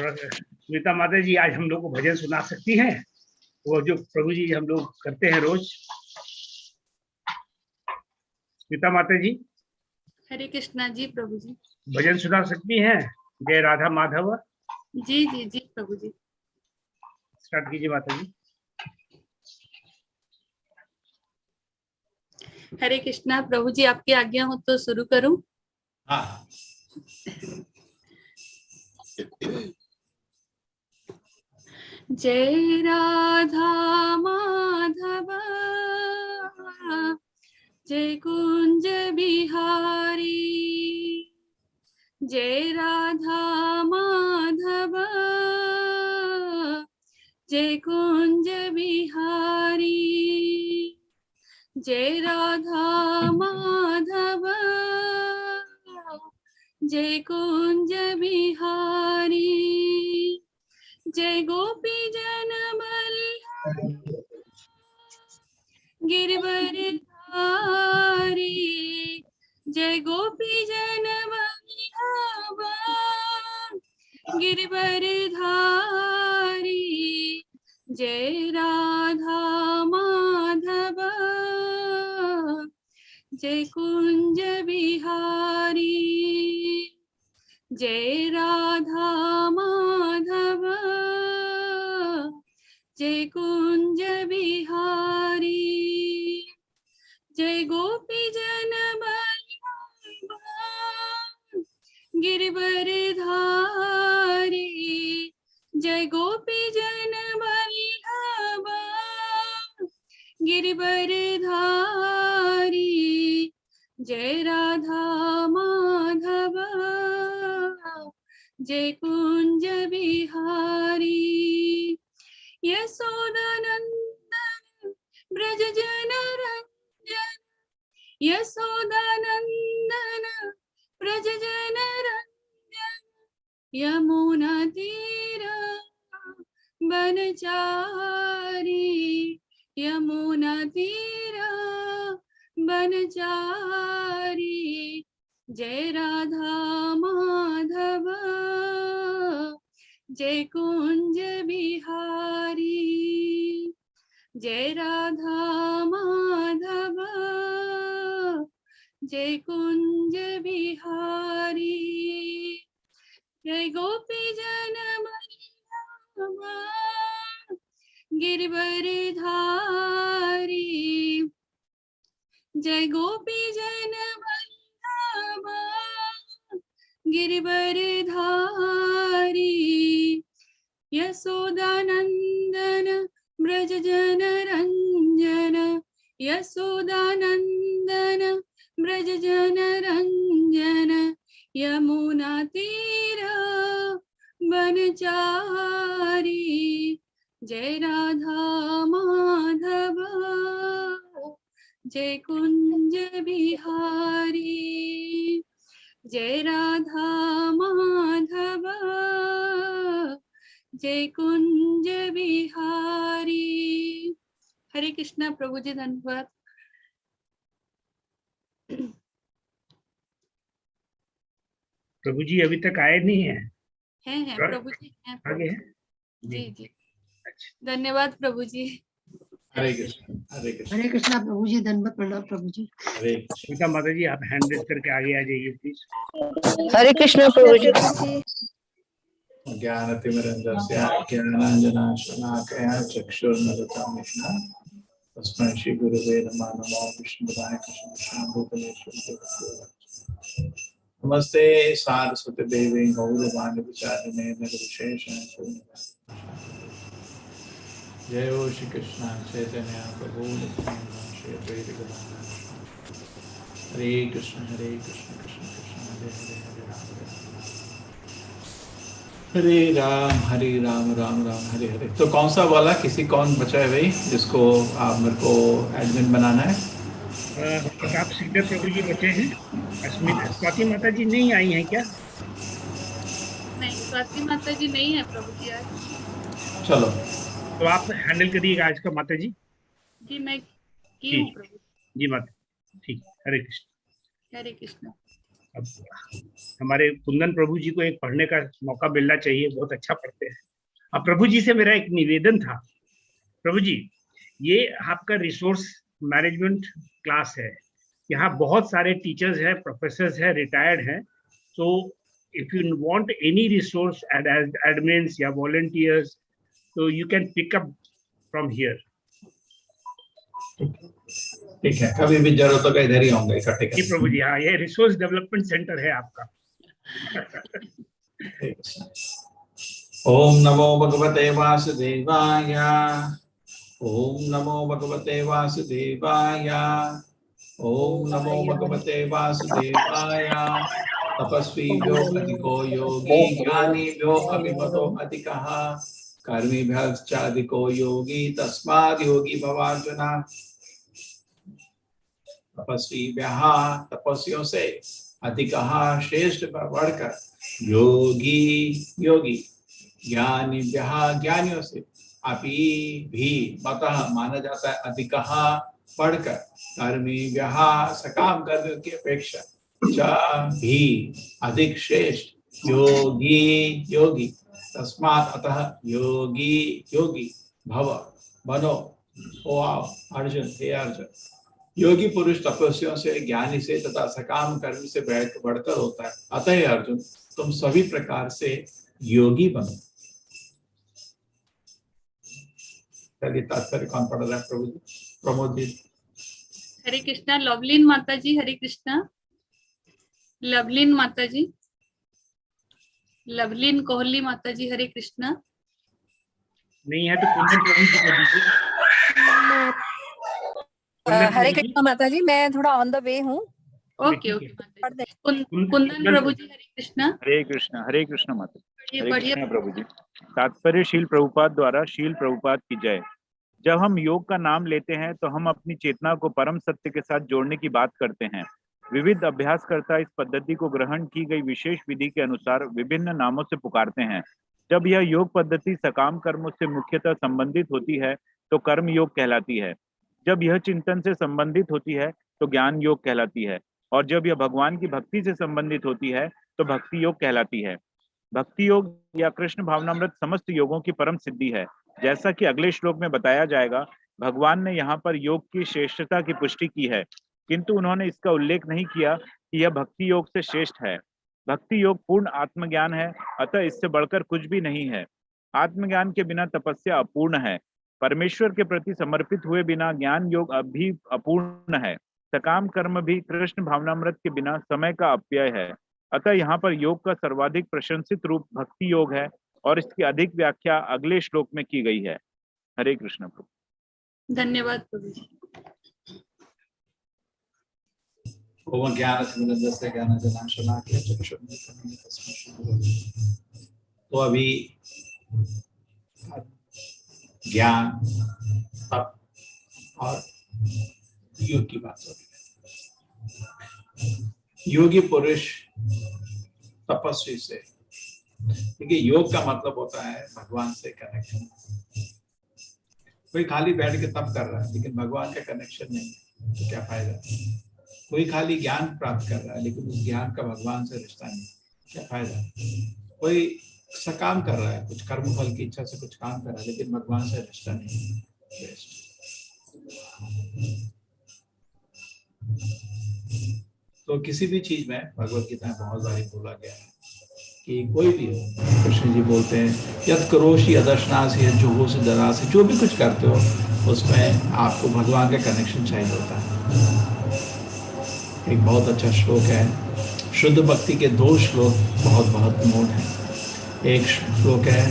थोड़ा सा स्मिता माता जी आज हम लोग को भजन सुना सकती हैं, वो जो प्रभु जी हम लोग करते हैं रोज। स्मिता माता जी हरे कृष्णा जी प्रभु जी। भजन सुना सकती हैं? जय राधा माधव। जी जी जी प्रभु जी। स्टार्ट कीजिए माता जी। हरे कृष्णा प्रभु जी, आपकी आज्ञा हो तो शुरू करूं? हाँ। जय राधा माधव जय कुंज बिहारी, जय राधा माधव जय कुंज बिहारी, जय राधा माधव जय कुंज बिहारी, जय गोपी जन बल्लभ गिरवर धारी, जय गोपी जन बल्लभ गिरवर धारी, जय राधा माधव जय कुंज बिहारी, जय राधा माधव जय कुंज बिहारी, जय गोपी जन बल्लभ गिरवर धारी, जय गोपी जन बल्लभ गिरवर धारी, जय राधा माधव जय कुंज बिहारी, यशोदानंदन ब्रज जन रंजन, यशोदानंदन ब्रज जन रंजन, यमुना तीर बनचारी, यमुना तीर बनचारी, जय राधा माधव जय कुंज बिहारी, जय राधा माधव जय कुंज बिहारी, जय गोपी जन बल्लभ गिरवर धारी, जय गोपी जन बल्लभ गिरवर धारी, यशोदानंदन ब्रज जन रंजन, यशोदानंदन ब्रज जन रंजन, यमुना तीर बनचारी, जय राधा माधव जय कुंज बिहारी, जय राधा माधव जय कुंज बिहारी। हरे कृष्णा प्रभु जी, धन्यवाद। प्रभु जी अभी तक आए नहीं है? हैं प्रभु जी हैं। आगे हैं जी जी। अच्छा, धन्यवाद प्रभु जी। हरे कृष्ण हरे कृष्ण हरे कृष्णा प्रभु जी, धन्यवाद प्रणाम प्रभु जी। हरे स्मिता माता जी आप हैंड रेज करके आगे आ जाइए प्लीज। हरे कृष्णा प्रभु जी। ज्ञानतिमिरन्दस्य ज्ञानाञ्जनाशलाकया चक्षुर्मिलितं येन तस्मै श्रीगुरुवे नमः। नमो विष्णुपदाय कृष्णभूतलेश्वराय नमस्ते सारस्वती देवी गौरवाणी विचारिणे निर्विशेष जय हो श्री कृष्ण चैतन्य प्रभु नित्यानंद श्री अद्वैत गदाधर हरे कृष्ण कृष्ण कृष्ण कृष्ण हरे हरे हरे राम राम राम हरे हरे। तो कौन सा वाला कौन बचा है भाई जिसको आप मेरे को एडमिन बनाना है? प्रताप सिकदर प्रभु जी बचे हैं। स्वाति माता जी नहीं आई हैं क्या? नहीं, स्वाति माता जी नहीं है प्रभु जी आज। चलो तो आप हैंडल करिएगा आज का माता जी। जी मैं की हूँ प्रभु। जी माता ठीक। हरे कृष्ण। हरे कृष्ण। अब हमारे कुंदन प्रभु जी को एक पढ़ने का मौका मिलना चाहिए, बहुत अच्छा पढ़ते हैं। अब प्रभु जी से मेरा एक निवेदन था, प्रभु जी ये आपका रिसोर्स मैनेजमेंट क्लास है, यहाँ बहुत सारे टीचर्स हैं, प्रोफेसर्स हैं, रिटायर्ड हैं, तो if you want any resource admins या वॉलंटियर्स तो you can pick up from here. ठीक है, कभी भी जरूरत हो इधर ही होंगे इकट्ठे जी प्रभु जी, हाँ ये रिसोर्स डेवलपमेंट सेंटर है आपका। ओम नमो भगवते वासुदेवाय, ओम नमो भगवते वासुदेवाय, ओम नमो भगवते वासुदेवाय। तपस्वीभ्यो अधिको योगी, ज्ञानीभ्यो अभिमतो अधिकः, कर्मिभ्यश्चाधिको योगी, तस्माद् योगी भवार्जुन। तपस्वीभ्यः, तपस्वियों से, अधिकः श्रेष्ठ बढ़कर, योगी योगी, ज्ञानीभ्यः ज्ञानियों से, अपि भी मतः माना जाता है अधिकः बढ़कर, कर्मीभ्यः सकाम कर्मियों की अपेक्षा, च भी अधिक श्रेष्ठ, योगी योगी, तस्मात् अतः योगी योगी भव बनो। ओ आओ अर्जुन, हे अर्जुन, योगी पुरुष तपस्वियों से, ज्ञानी से तथा सकाम कर्मी से बढ़कर होता है, अतः अर्जुन तुम सभी प्रकार से योगी बनो। चलिए तात्पर्य कौन पढ़ रहा है? प्रभु जी, प्रमोद जी। हरे कृष्णा। लवलीन माता जी, हरे कृष्णा। लवलीन माता जी, लवलीन कोहली माता जी, हरे कृष्णा। नहीं है तो कुंदन प्रभु जी को दीजिए। हरे कृष्णा माता जी, मैं थोड़ा ऑन द वे हूँ। ओके ओके माता जी। कुंदन प्रभु जी, हरे कृष्णा। हरे कृष्ण माता जी। हरे बढ़िया कृष्ण प्रभु जी। तात्पर्य शील प्रभुपाद द्वारा शील प्रभुपाद की जय। जब हम योग का नाम लेते हैं तो हम अपनी चेतना को परम सत्य के साथ जोड़ने की बात करते हैं। विविध अभ्यासकर्ता इस पद्धति को ग्रहण की गई विशेष विधि के अनुसार विभिन्न नामों से पुकारते हैं। जब यह योग पद्धति सकाम कर्मों से मुख्यतः संबंधित होती है तो कर्म योग कहलाती है। जब यह चिंतन से संबंधित होती है तो ज्ञान योग कहलाती है, और जब यह भगवान की भक्ति से संबंधित होती है तो भक्ति योग कहलाती है। भक्ति योग या कृष्ण भावनामृत समस्त योगों की परम सिद्धि है। जैसा कि अगले श्लोक में बताया जाएगा, भगवान ने यहाँ पर योग की श्रेष्ठता की पुष्टि की है, किंतु उन्होंने इसका उल्लेख नहीं किया कि यह भक्ति योग से श्रेष्ठ है। भक्ति योग पूर्ण आत्मज्ञान है, अतः इससे बढ़कर कुछ भी नहीं है। आत्मज्ञान के बिना तपस्या अपूर्ण है। परमेश्वर के प्रति समर्पित हुए बिना ज्ञान योग अभी अपूर्ण है। सकाम कर्म भी कृष्ण भावनामृत के बिना समय का अपव्यय है। अतः यहाँ पर योग का सर्वाधिक प्रशंसित रूप भक्ति योग है, और इसकी अधिक व्याख्या अगले श्लोक में की गई है। हरे कृष्ण प्रभु। धन्यवाद प्रभु जी। ओम ज्ञानतिमिरन्धस्य ज्ञानाञ्जनशलाकया चक्षुरुन्मीलितं तस्मै श्रीगुरवे। तो अभी ज्ञान, तप और योग की बात हो रही है। योगी पुरुष तपस्वी से, देखिए योग का मतलब होता है भगवान से कनेक्शन। कोई खाली बैठ के तप कर रहा है लेकिन भगवान का कनेक्शन नहीं है तो क्या फायदा। कोई खाली ज्ञान प्राप्त कर रहा है लेकिन उस ज्ञान का भगवान से रिश्ता नहीं, क्या फायदा। कोई सकाम कर रहा है, कुछ कर्म फल की इच्छा से कुछ काम कर रहा है लेकिन भगवान से रिश्ता नहीं, वेस्ट। तो किसी भी चीज में भगवत गीता में बहुत बारी बोला गया है कि कोई भी हो, कृष्ण जी बोलते हैं यद करोषि अदर्शनासि जुहोसि ददासि, जो भी कुछ करते हो उसमें आपको भगवान का कनेक्शन चाहिए होता है। एक बहुत अच्छा श्लोक है, शुद्ध भक्ति के 2 श्लोक बहुत महत्वपूर्ण हैं। एक श्लोक है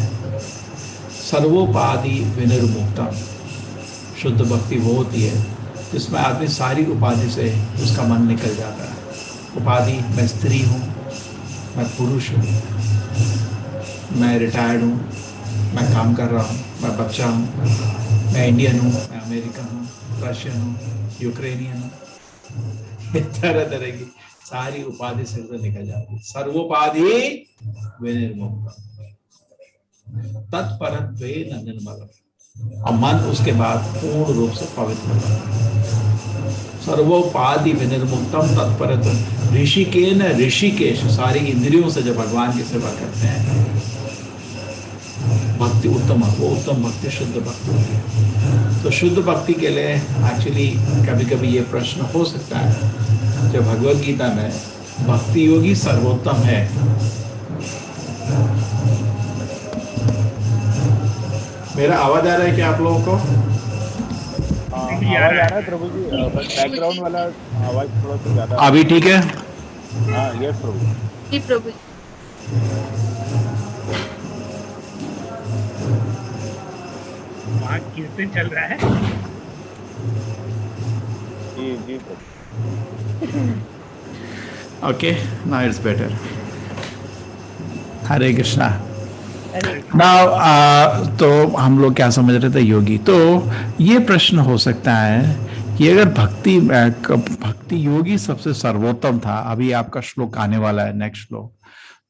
सर्वोपाधि विनिर्मुक्तम। शुद्ध भक्ति वो होती है जिसमें आदमी सारी उपाधि से उसका मन निकल जाता है। उपाधि, मैं स्त्री हूँ, मैं पुरुष हूँ, मैं रिटायर्ड हूँ, मैं काम कर रहा हूँ, मैं बच्चा हूँ, मैं इंडियन हूँ, मैं अमेरिकन हूँ, रशियन हूँ, यूक्रेनियन हूँ, तरह तरह की सारी उपाधि से निकल जाती है। सर्वोपाधि विनिर्मुक्तम तत्परत्वेन निर्मलम। और मन उसके बाद पूर्ण रूप से पवित्र हो जाता है। सर्वोपाधि विनिर्मुक्तम तत्पर ऋषिकेन ऋषिकेश, सारी इंद्रियों से जब भगवान की सेवा करते हैं, भक्ति उत्तम, वो उत्तम भक्ति शुद्ध भक्ति होती है। तो शुद्ध भक्ति के लिए एक्चुअली कभी कभी ये प्रश्न हो सकता है, जब भगवद गीता में भक्ति योगी सर्वोत्तम है, मेरा आवाज आ रहा है क्या आप लोगों को? आवाज आ रहा है प्रभु जी, बस बैकग्राउंड वाला आवाज थोड़ा सा ज्यादा। अभी ठीक है? हाँ यस प्रभु जी प्रभु जी। वहाँ कीर्तन चल रहा है। जी जी प्रभु। Okay, now it's better. Hare Krishna. Now तो हम लोग क्या समझ रहे थे योगी, तो ये प्रश्न हो सकता है कि अगर भक्ति योगी सबसे सर्वोत्तम था, अभी आपका श्लोक आने वाला है नेक्स्ट श्लोक,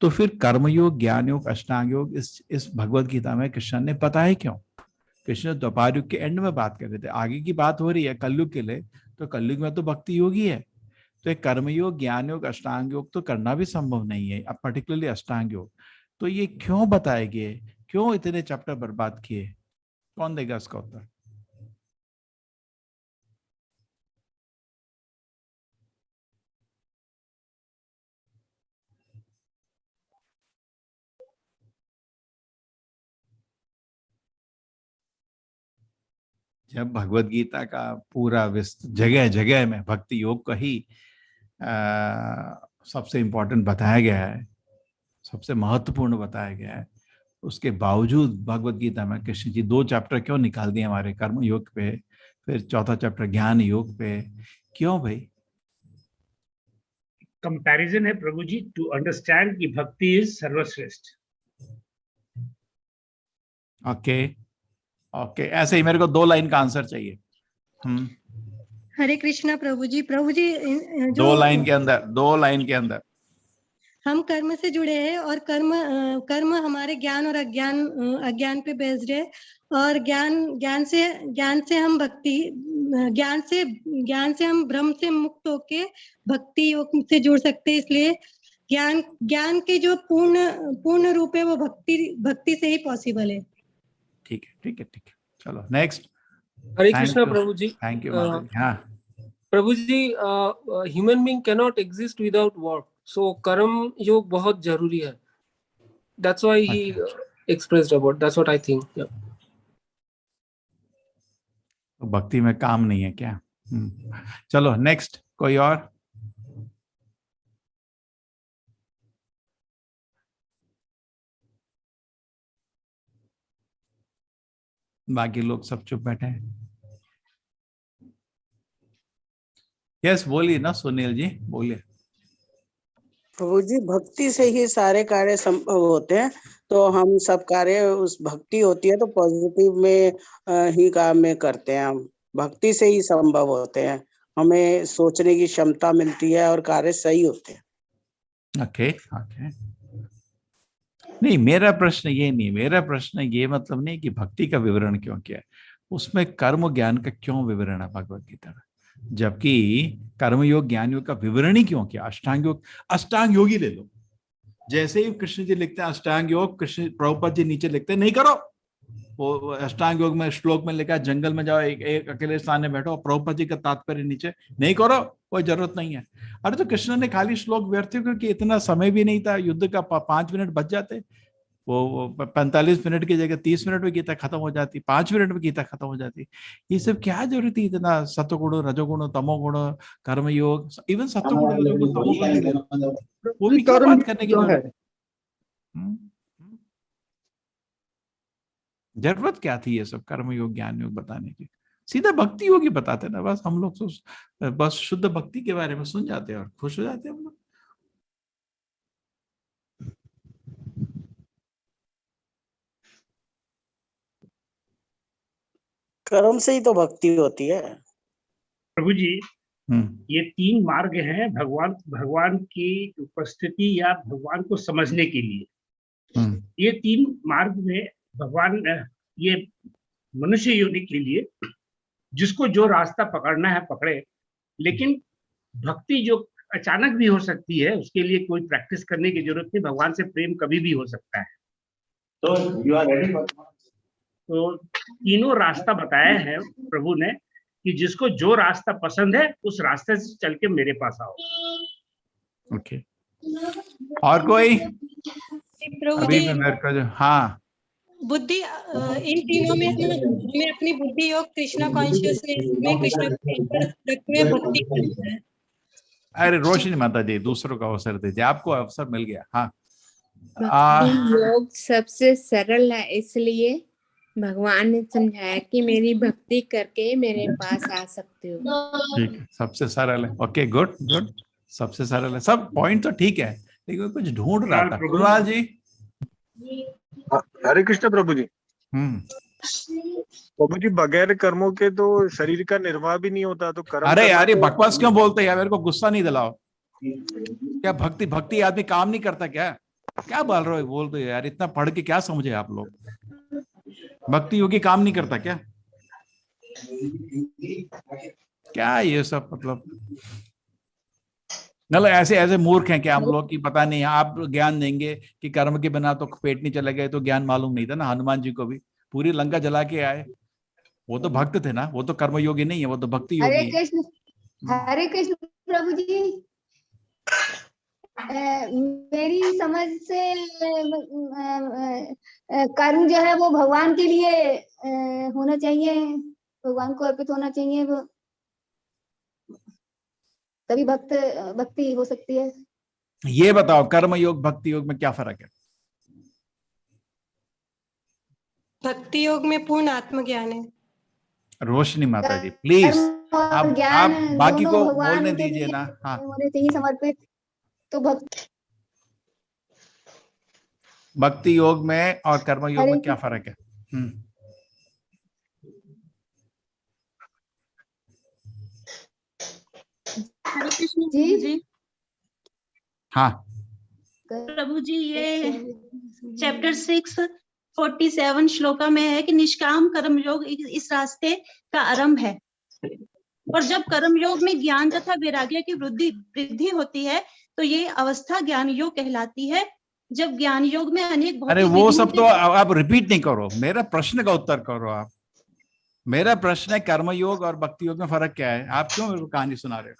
तो फिर कर्मयोग, ज्ञान योग, अष्टांग योग इस भगवत गीता में कृष्ण ने बताया क्यों? कृष्ण द्वापर युग के एंड में बात कर रहे थे, आगे की बात हो रही है कलयुग के लिए, तो कलयुग में तो भक्ति योगी है, तो एक कर्मयोग, ज्ञान योग, अष्टांग योग तो करना भी संभव नहीं है, अब पर्टिकुलरली अष्टांग योग। तो ये क्यों बताए गए, क्यों इतने चैप्टर बर्बाद किए? कौन देगा इसका उत्तर? जब भगवत गीता का पूरा जगह जगह में भक्ति योग का ही सबसे इंपॉर्टेंट बताया गया है, सबसे महत्वपूर्ण बताया गया है, उसके बावजूद भगवत गीता में कृष्ण जी 2 चैप्टर क्यों निकाल दिए हमारे कर्म योग पे, फिर 4था चैप्टर ज्ञान योग पे, क्यों भाई? कंपैरिजन है प्रभु जी, टू अंडरस्टैंड कि भक्ति इज सर्वश्रेष्ठ। ओके ओके, ऐसे ही मेरे को 2 लाइन का आंसर चाहिए। हरे कृष्णा प्रभु जी। प्रभु जी, 2 लाइन के अंदर हम कर्म से जुड़े हैं और कर्म हमारे ज्ञान और अज्ञान पे बेस्ड है, और ज्ञान से हम भक्ति, ज्ञान से हम भ्रम से मुक्त होके भक्ति योग से जुड़ सकते हैं। इसलिए ज्ञान के जो पूर्ण रूप है वो भक्ति से ही पॉसिबल है। ठीक है, चलो नेक्स्ट। हरे कृष्णा प्रभु जी। थैंक यू माता जी। हाँ प्रभु जी, human being can not exist without work, so कर्म योग बहुत जरूरी है। That's why he expressed about, that's what I think. भक्ति में काम नहीं है क्या? चलो नेक्स्ट, कोई और? बाकी लोग सब चुप बैठे हैं। यस बोलिए ना सुनील जी, बोलिए। प्रभु जी, भक्ति से ही सारे कार्य संभव होते हैं, तो हम सब कार्य उस भक्ति होती है तो पॉजिटिव में ही काम में करते हैं। हम भक्ति से ही संभव होते हैं, हमें सोचने की क्षमता मिलती है और कार्य सही होते हैं। ओके नहीं, मेरा प्रश्न ये नहीं, मेरा प्रश्न ये मतलब नहीं कि भक्ति का विवरण क्यों किया है, उसमें कर्म ज्ञान का क्यों विवरण है भगवत गीता में, जबकि कर्म योग ज्ञान योग का विवरण ही क्यों किया? अष्टांग योग ही ले लो, जैसे ही कृष्ण जी लिखते हैं अष्टांग योग, कृष्ण प्रभुपाद जी नीचे लिखते हैं नहीं करो, वो अष्टांग योग में श्लोक में लिखा है जंगल में जाओ एक अकेले स्थान में बैठो, प्रभुपाद जी का तात्पर्य नीचे नहीं करो, कोई जरूरत नहीं है। अरे तो कृष्ण ने खाली श्लोक व्यर्थ क्योंकि इतना समय भी नहीं था, युद्ध का 5 मिनट बच जाते, वो 45 मिनट की जगह 30 मिनट में गीता खत्म हो जाती, 5 मिनट में गीता खत्म हो जाती। ये सब क्या जरूरत थी इतना सत्वगुण, रजोगुण, तमोगुण, कर्मयोग, इवन सत्वगुण, रजोगुण, तमोगुण, वो भी क्या बात करने की जरूरत क्या थी ये सब कर्मयोग ज्ञान योग बताने की? सीधा भक्ति योग ही बताते ना, बस हम लोग बस शुद्ध भक्ति के बारे में सुन जाते हैं और खुश हो जाते हैं हम लोग। कर्म से ही तो भक्ति होती है प्रभु जी। ये 3 मार्ग हैं भगवान की उपस्थिति या भगवान को समझने के लिए। ये 3 मार्ग में भगवान ये मनुष्य योनि के लिए जिसको जो रास्ता पकड़ना है पकड़े, लेकिन भक्ति जो अचानक भी हो सकती है, उसके लिए कोई प्रैक्टिस करने की जरूरत नहीं, भगवान से प्रेम कभी भी हो सकता है। तो यू आर रेडी। तो तीनों रास्ता बताया है प्रभु ने कि जिसको जो रास्ता पसंद है उस रास्ते से चल के मेरे पास आओ। ओके, और कोई? प्रभु अभी जी, मैं मेरे को जो, हाँ, बुद्धि इन तीनों में हमें अपनी बुद्धि योग कृष्णा कॉन्शियसनेस में कृष्णा को रखते हुए भक्ति करना है। अरे रोशनी माता जी, दूसरों का अवसर दीजिए, आपको अवसर मिल गया। हाँ, भक्ति योग सबसे सरल है, इसलिए भगवान ने समझाया कि मेरी भक्ति करके मेरे पास आ सकते हो। ठीक है, सबसे सरल है। ओके, गुड गुड, सबसे सरल है। सब पॉइंट तो ठीक है, लेकिन कुछ ढूंढ रहा था। कुणाल जी। हरे कृष्ण प्रभु जी। प्रभु जी, बगैर कर्मों के तो शरीर का निर्वाह भी नहीं होता, तो कर्म। अरे यार, ये बकवास क्यों बोलते हैं? मेरे को गुस्सा नहीं दिलाओ। क्या भक्ति आदमी काम नहीं करता क्या? क्या बोल रहे हो? बोल दो यार, इतना पढ़ के क्या समझे आप लोग? भक्ति योगी काम नहीं करता क्या? क्या ये सब मतलब ऐसे ऐसे मूर्ख हैं क्या हम लोग की पता नहीं। आप ज्ञान देंगे कि कर्म के बिना तो पेट नहीं चले गए, तो ज्ञान मालूम नहीं था ना। हनुमान जी को भी पूरी लंका जला के आए, वो तो भक्त थे ना, वो तो कर्म योगी नहीं है, वो तो भक्ति योगी है। हरे कृष्ण प्रभु जी। मेरी समझ से कर्म जो है वो भगवान के लिए होना चाहिए, भगवान को अर्पित होना चाहिए, वो तभी भक्ति हो सकती है। ये बताओ, कर्म योग भक्ति योग में क्या फर्क है? भक्ति योग में पूर्ण आत्मज्ञान है। रोशनी माता जी प्लीज, आप बाकी को बोलने दीजिए ना। हाँ, होने चाहिए समर्पित, तो भक्ति योग में और कर्म योग में क्या फर्क है? हरे कृष्ण जी। हाँ प्रभु जी, ये चैप्टर 647 श्लोका में है कि निष्काम कर्म योग इस रास्ते का आरंभ है, और जब कर्म योग में ज्ञान तथा वैराग्य की वृद्धि होती है तो ये अवस्था ज्ञान योग कहलाती है। जब ज्ञान योग में अनेक, अरे वो सब तो आप रिपीट नहीं करो, मेरा प्रश्न का उत्तर करो आप। मेरा प्रश्न है कर्म योग और भक्ति योग में फर्क क्या है? आप क्यों मेरे को कहानी सुना रहे हो?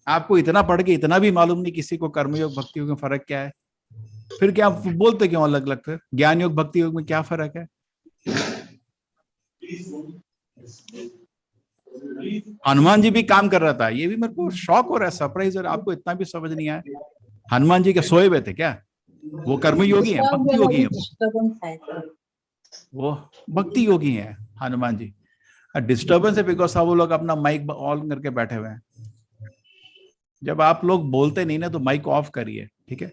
आपको इतना पढ़ के इतना भी मालूम नहीं किसी को कर्म योग भक्ति योग में फर्क क्या है? फिर क्या बोलते क्यों अलग अलग? फिर ज्ञान योग भक्ति योग में क्या फर्क है? हनुमान जी भी काम कर रहा था, ये भी मेरे को शॉक हो रहा है, सरप्राइज। और आपको इतना भी समझ नहीं आया? हनुमान जी के सोए हुए थे क्या? वो कर्म योगी है, भक्ति योगी है? वो भक्ति योगी है हनुमान जी। डिस्टर्बेंस है बिकॉज सब लोग अपना माइक ऑन करके बैठे हुए हैं। जब आप लोग बोलते नहीं ना तो माइक ऑफ करिए, ठीक है?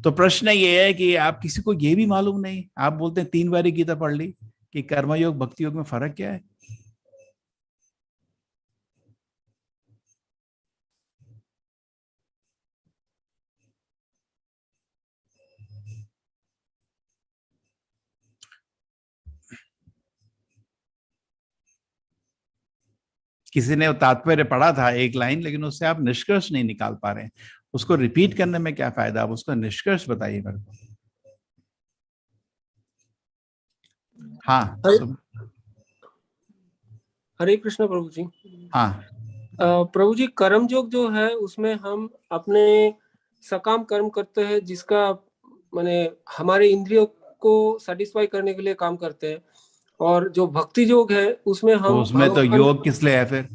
तो प्रश्न ये है कि आप किसी को ये भी मालूम नहीं, आप बोलते हैं 3 बारी गीता पढ़ ली, कि कर्मयोग भक्ति योग में फर्क क्या है? किसी ने तात्पर्य पढ़ा था 1 लाइन, लेकिन उससे आप निष्कर्ष नहीं निकाल पा रहे हैं। उसको रिपीट करने में क्या फायदा? आप उसका निष्कर्ष बताइए मेरे को। हाँ, हरे कृष्ण प्रभु जी। हाँ प्रभु जी, कर्म योग जो है उसमें हम अपने सकाम कर्म करते हैं, जिसका माने हमारे इंद्रियों को सेटिस्फाई करने के लिए काम करते हैं। और जो भक्ति योग है उसमें हम तो उसमें तो योग किस लिए है फिर?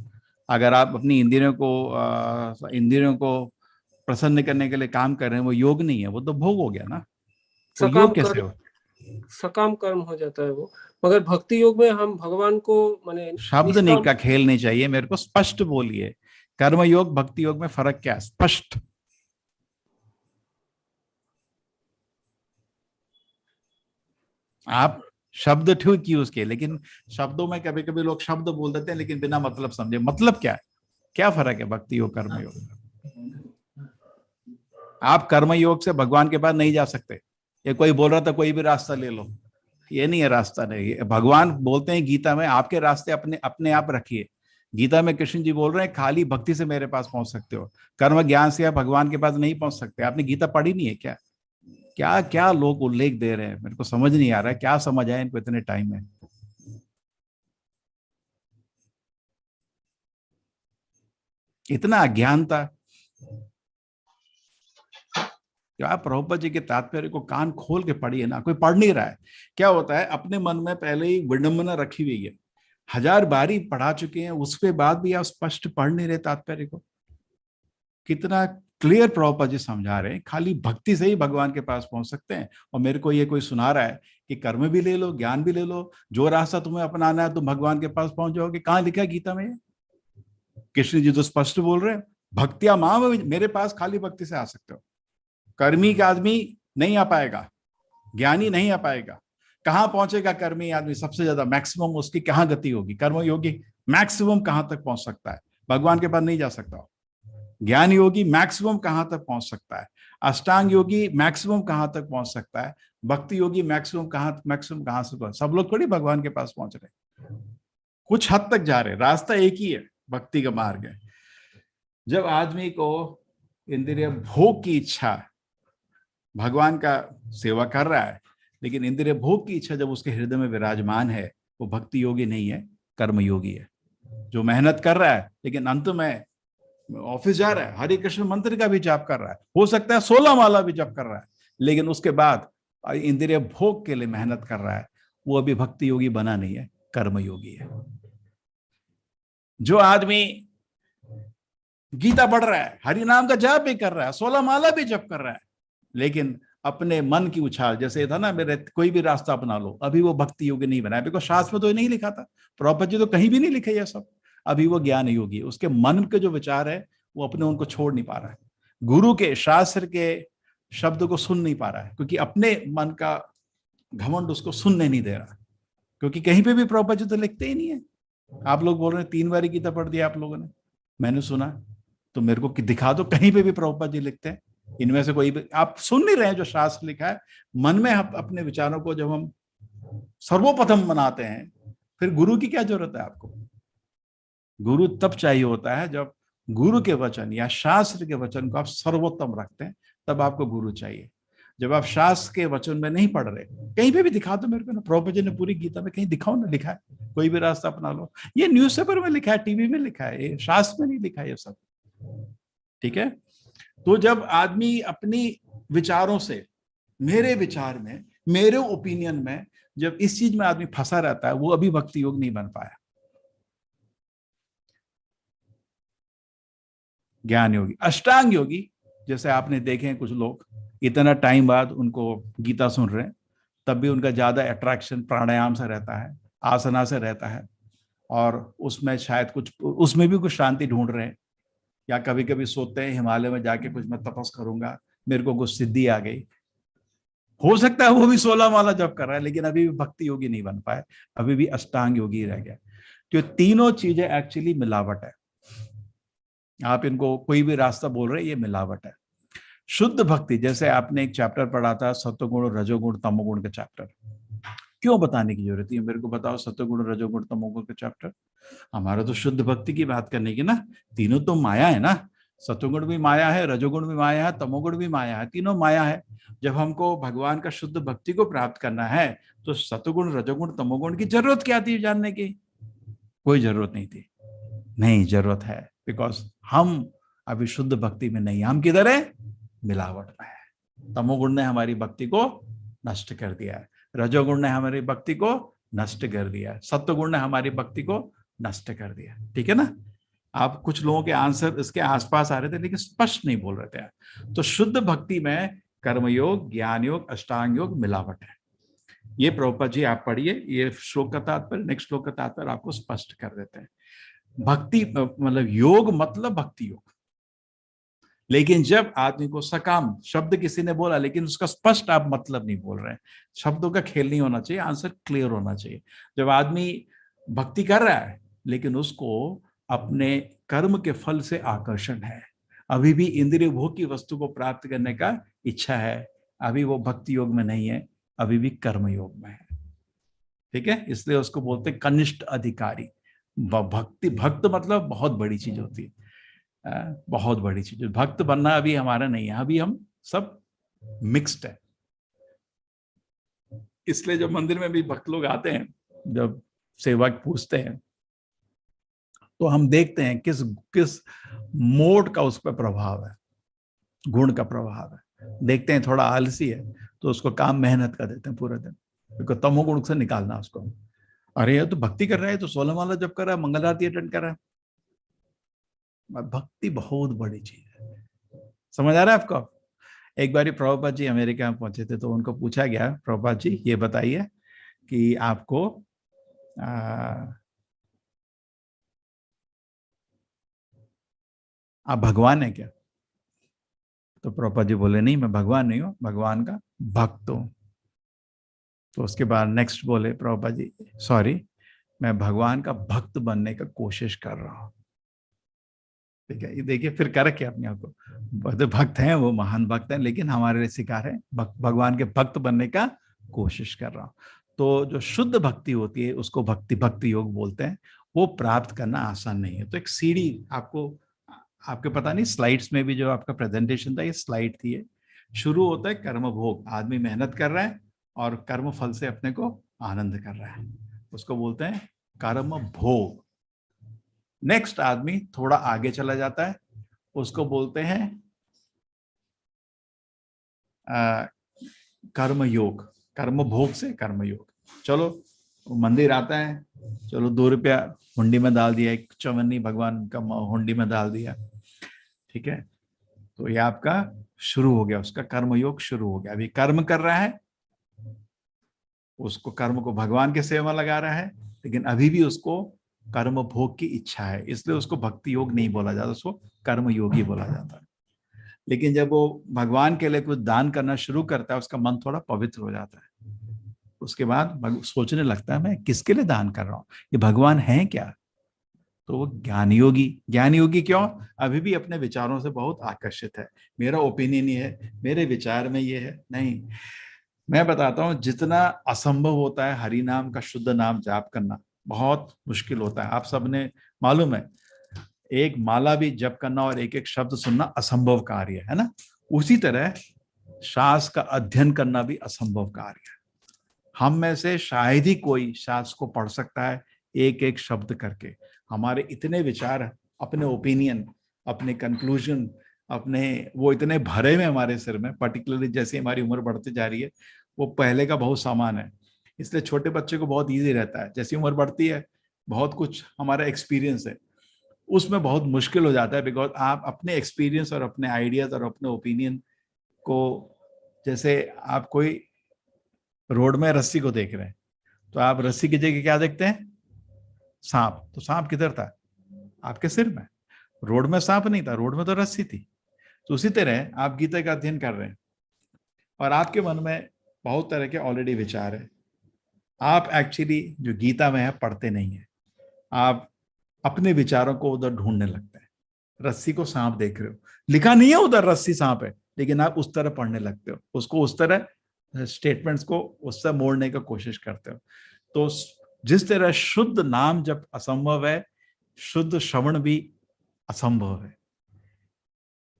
अगर आप अपनी इंद्रियों को प्रसन्न करने के लिए काम कर रहे हैं, वो योग नहीं है, वो तो भोग हो गया ना। तो योग कैसे हो? सकाम कर्म हो जाता है वो। मगर भक्ति योग में हम भगवान को माने शब्द नहीं का खेल नहीं चाहिए मेरे को, स्पष्ट बोलिए। कर्म योग भक्ति योग में फर्क क्या है? स्पष्ट। आप शब्द ठीक यूज किए, लेकिन शब्दों में कभी कभी लोग शब्द बोल देते हैं लेकिन बिना मतलब समझे। मतलब क्या है? क्या फर्क है भक्ति योग कर्म योग? आप कर्म योग से भगवान के पास नहीं जा सकते। ये कोई बोल रहा था कोई भी रास्ता ले लो, ये नहीं है रास्ता, नहीं। भगवान बोलते हैं गीता में आपके रास्ते अपने अपने आप रखिए। गीता में कृष्ण जी बोल रहे हैं खाली भक्ति से मेरे पास पहुंच सकते हो, कर्म ज्ञान से आप भगवान के पास नहीं पहुंच सकते। आपने गीता पढ़ी नहीं है क्या? क्या क्या लोग उल्लेख दे रहे हैं, मेरे को समझ नहीं आ रहा है क्या समझ आया इनको इतने टाइम में। इतना अज्ञानता। क्या प्रभुपाद जी के तात्पर्य को कान खोल के पढ़िए ना, कोई पढ़ नहीं रहा है। क्या होता है, अपने मन में पहले ही विडंबना रखी हुई है, 1000 बारी पढ़ा चुके हैं, उसके बाद भी आप स्पष्ट पढ़ नहीं रहे तात्पर्य को। कितना क्लियर प्रभुपाद जी समझा रहे हैं, खाली भक्ति से ही भगवान के पास पहुंच सकते हैं। और मेरे को ये कोई सुना रहा है कि कर्म भी ले लो, ज्ञान भी ले लो, जो रास्ता तुम्हें अपनाना है तुम भगवान के पास पहुंच जाओगे। कहाँ लिखा है गीता में? कृष्ण जी तो स्पष्ट बोल रहे हैं, भक्तिया माम, मेरे पास खाली भक्ति से आ सकते हो। कर्मी का आदमी नहीं आ पाएगा, ज्ञानी नहीं आ पाएगा। कहां पहुंचेगा कर्मी आदमी? सबसे ज्यादा मैक्सिमम उसकी कहां गति होगी? कर्म योगी मैक्सिमम कहां तक पहुंच सकता है? भगवान के पास नहीं जा सकता। ज्ञान योगी मैक्सिमम कहां तक पहुंच सकता है? अष्टांग योगी मैक्सिमम कहां तक पहुंच सकता है? भक्ति योगी मैक्सिमम कहां से? सब लोग थोड़ी भगवान के पास पहुंच रहे, कुछ हद तक जा रहे। रास्ता एक ही है, भक्ति का मार्ग है। जब आदमी को इंद्रिय भोग की इच्छा, भगवान का सेवा कर रहा है लेकिन इंद्रिय भोग की इच्छा जब उसके हृदय में विराजमान है, वो भक्ति योगी नहीं है, कर्म योगी है। जो मेहनत कर रहा है लेकिन अंत में ऑफिस जा रहा है, हरे कृष्ण मंत्र का भी जाप कर रहा है, हो सकता है 16 माला भी जप कर रहा है, लेकिन उसके बाद इंद्रिय भोग के लिए मेहनत कर रहा है, वो अभी भक्ति योगी बना नहीं है, कर्म योगी है। जो आदमी गीता पढ़ रहा है, हरि नाम का जाप भी कर रहा है, 16 माला भी जप कर रहा है, लेकिन अपने मन की उछाल, जैसे था ना मेरे कोई भी रास्ता अपना लो, अभी वो भक्ति योगी नहीं बना है। बिकॉज शास्त्र में तो ये नहीं लिखा था, प्रभुपाद जी तो कहीं भी नहीं लिखे ये सब। अभी वो ज्ञान योगी है, उसके मन के जो विचार है वो अपने उनको छोड़ नहीं पा रहा है, गुरु के शास्त्र के शब्द को सुन नहीं पा रहा है, क्योंकि अपने मन का घमंड उसको सुनने नहीं दे रहा। क्योंकि कहीं पे भी प्रभुपाद जी तो लिखते ही नहीं है। आप लोग बोल रहे हैं 3 बार गीता पढ़ दिया आप लोगों ने, मैंने सुना, तो मेरे को दिखा दो कहीं पे भी प्रभुपाद जी लिखते हैं। इनमें से कोई भी आप सुन नहीं रहे हैं जो शास्त्र लिखा है। मन में अपने विचारों को जब हम सर्वप्रथम बनाते हैं, फिर गुरु की क्या जरूरत है आपको? गुरु तब चाहिए होता है जब गुरु के वचन या शास्त्र के वचन को आप सर्वोत्तम रखते हैं, तब आपको गुरु चाहिए। जब आप शास्त्र के वचन में नहीं पढ़ रहे, कहीं पे भी दिखा दो मेरे को ना, प्रभुपाद जी ने पूरी गीता में कहीं दिखाओ ना, लिखा है कोई भी रास्ता अपना लो। ये न्यूज़पेपर में लिखा है, टीवी में लिखा है, ये शास्त्र में नहीं लिखा है ये सब। ठीक है, तो जब आदमी अपनी विचारों से, मेरे विचार में, मेरे ओपिनियन में, जब इस चीज में आदमी फंसा रहता है, वो अभी भक्ति योग नहीं बन पाया। ज्ञान योगी, अष्टांग योगी, जैसे आपने देखे हैं कुछ लोग इतना टाइम बाद उनको गीता सुन रहे हैं, तब भी उनका ज्यादा अट्रैक्शन प्राणायाम से रहता है, आसना से रहता है, और उसमें शायद कुछ, उसमें भी कुछ शांति ढूंढ रहे हैं। या कभी कभी सोचते हैं हिमालय में जाके कुछ मैं तपस करूंगा, मेरे को कुछ सिद्धि आ गई। हो सकता है वो भी 16 माला जप कर रहा है, लेकिन अभी भी भक्ति योगी नहीं बन पाए, अभी भी अष्टांग योगी रह गया। तो तीनों चीजें एक्चुअली मिलावट है। आप इनको कोई भी रास्ता बोल रहे हैं, ये मिलावट है। शुद्ध भक्ति, जैसे आपने एक चैप्टर पढ़ा था सत्वगुण रजोगुण तमोगुण का चैप्टर, क्यों बताने की जरूरत है? मेरे को बताओ सत्वगुण रजोगुण तमोगुण का चैप्टर। हमारा तो शुद्ध भक्ति की बात करने की ना, तीनों तो माया है ना, सत्वगुण भी माया है, रजोगुण भी माया है, तमोगुण भी माया है, तीनों माया है। जब हमको भगवान का शुद्ध भक्ति को प्राप्त करना है तो सत्वगुण रजोगुण तमोगुण की जरूरत क्या थी जानने की? कोई जरूरत नहीं थी। नहीं, जरूरत है, बिकॉज हम अभी शुद्ध भक्ति में नहीं, हम किधर है? मिलावट में है। तमोगुण ने हमारी भक्ति को नष्ट कर दिया है, रजोगुण ने हमारी भक्ति को नष्ट कर दिया है, सत्वगुण ने हमारी भक्ति को नष्ट कर दिया। ठीक है ना? आप कुछ लोगों के आंसर इसके आसपास आ रहे थे लेकिन स्पष्ट नहीं बोल रहे थे। तो शुद्ध भक्ति में कर्मयोग, ज्ञान योग, अष्टांग योग मिलावट है। ये प्रभुपाद जी आप पढ़िए, ये श्लोक का तात्पर्य, नेक्स्ट श्लोक का तात्पर्य आपको स्पष्ट कर देते हैं। भक्ति मतलब योग मतलब भक्ति योग। लेकिन जब आदमी को सकाम शब्द किसी ने बोला लेकिन उसका स्पष्ट आप मतलब नहीं बोल रहे हैं, शब्दों का खेल नहीं होना चाहिए, आंसर क्लियर होना चाहिए। जब आदमी भक्ति कर रहा है लेकिन उसको अपने कर्म के फल से आकर्षण है, अभी भी इंद्रिय भोग की वस्तु को प्राप्त करने का इच्छा है, अभी वो भक्ति योग में नहीं है, अभी भी कर्म योग में है। ठीक है, इसलिए उसको बोलते हैं कनिष्ठ अधिकारी। भक्ति, भक्त मतलब बहुत बड़ी चीज होती है, बहुत बड़ी चीज। भक्त बनना अभी हमारा नहीं है, अभी हम सब मिक्स्ड है। इसलिए जब मंदिर में भी भक्त लोग आते हैं, जब सेवक पूछते हैं, तो हम देखते हैं किस किस मोड का उस पर प्रभाव है, गुण का प्रभाव है। देखते हैं थोड़ा आलसी है तो उसको काम मेहनत का देते हैं पूरे दिन, क्योंकि तमोगुण से निकालना उसको। अरे ये तो भक्ति कर रहा है, तो 16 माला जप कर रहा है, मंगल आरती अटेंड कर रहा है। भक्ति बहुत बड़ी चीज है, समझ आ रहा है आपको? एक बार प्रभुपाद जी अमेरिका में पहुंचे थे, तो उनको पूछा गया, प्रभुपाद जी ये बताइए कि आपको आप भगवान है क्या? तो प्रभुपाद जी बोले नहीं, मैं भगवान नहीं हूं, भगवान का भक्त हूं। तो उसके बाद नेक्स्ट बोले प्रभुपाद जी, सॉरी, मैं भगवान का भक्त बनने का कोशिश कर रहा हूं। ठीक है, ये देखिए फिर कर क्या अपने आप को, भक्त हैं वो, महान भक्त हैं, लेकिन हमारे लिए सिखा रहे हैं भगवान के भक्त बनने का कोशिश कर रहा हूं। तो जो शुद्ध भक्ति होती है उसको भक्ति योग बोलते हैं। वो प्राप्त करना आसान नहीं है। तो एक सीढ़ी आपको, आपके पता नहीं स्लाइड्स में भी जो आपका प्रेजेंटेशन था, ये स्लाइड थी। ये शुरू होता है कर्म भोग, आदमी मेहनत कर रहा है और कर्म फल से अपने को आनंद कर रहा है, उसको बोलते हैं कर्म भोग। नेक्स्ट आदमी थोड़ा आगे चला जाता है, उसको बोलते हैं कर्म योग। कर्म भोग से कर्म योग। चलो मंदिर आता है, चलो 2 रुपया हुंडी में डाल दिया, एक चवन्नी भगवान का हुंडी में डाल दिया, ठीक है, तो ये आपका शुरू हो गया, उसका कर्म योग शुरू हो गया। अभी कर्म कर रहा है, उसको कर्म को भगवान के सेवा लगा रहा है, लेकिन अभी भी उसको कर्म भोग की इच्छा है, इसलिए उसको भक्ति योग नहीं बोला जाता, उसको कर्म योगी बोला जाता है। लेकिन जब वो भगवान के लिए कुछ दान करना शुरू करता है, उसका मन थोड़ा पवित्र हो जाता है। उसके बाद सोचने लगता है मैं किसके लिए दान कर रहा हूँ, ये भगवान है क्या? तो वो ज्ञान योगी। ज्ञान योगी क्यों? अभी भी अपने विचारों से बहुत आकर्षित है, मेरा ओपिनियन ये है, मेरे विचार में ये है। नहीं, मैं बताता हूँ, जितना असंभव होता है हरि नाम का शुद्ध नाम जाप करना, बहुत मुश्किल होता है। आप सबने मालूम है, एक माला भी जप करना और एक एक शब्द सुनना असंभव कार्य है ना। उसी तरह शास्त्र का अध्ययन करना भी असंभव कार्य है। हम में से शायद ही कोई शास्त्र को पढ़ सकता है एक एक शब्द करके। हमारे इतने विचार, अपने ओपिनियन, अपने कंक्लूजन, अपने वो इतने भरे में हमारे सिर में, पर्टिकुलरली जैसे हमारी उम्र बढ़ती जा रही है, वो पहले का बहुत सामान है। इसलिए छोटे बच्चे को बहुत इजी रहता है, जैसी उम्र बढ़ती है बहुत कुछ हमारा एक्सपीरियंस है, उसमें बहुत मुश्किल हो जाता है। बिकॉज आप अपने एक्सपीरियंस और अपने आइडियाज और अपने ओपिनियन को, जैसे आप कोई रोड में रस्सी को देख रहे हैं, तो आप रस्सी की जगह क्या देखते हैं? सांप। तो सांप किधर था? आपके सिर में। रोड में सांप नहीं था, रोड में तो रस्सी थी। तो उसी तरह आप गीता का अध्ययन कर रहे हैं और आपके मन में बहुत तरह के ऑलरेडी विचार है। आप एक्चुअली जो गीता में है पढ़ते नहीं है, आप अपने विचारों को उधर ढूंढने लगते हैं। रस्सी को सांप देख रहे हो, लिखा नहीं है उधर रस्सी सांप है, लेकिन आप उस तरह पढ़ने लगते हो, उसको उस तरह स्टेटमेंट्स को उससे मोड़ने का कोशिश करते हो। तो जिस तरह शुद्ध नाम जब असंभव है, शुद्ध श्रवण भी असंभव है।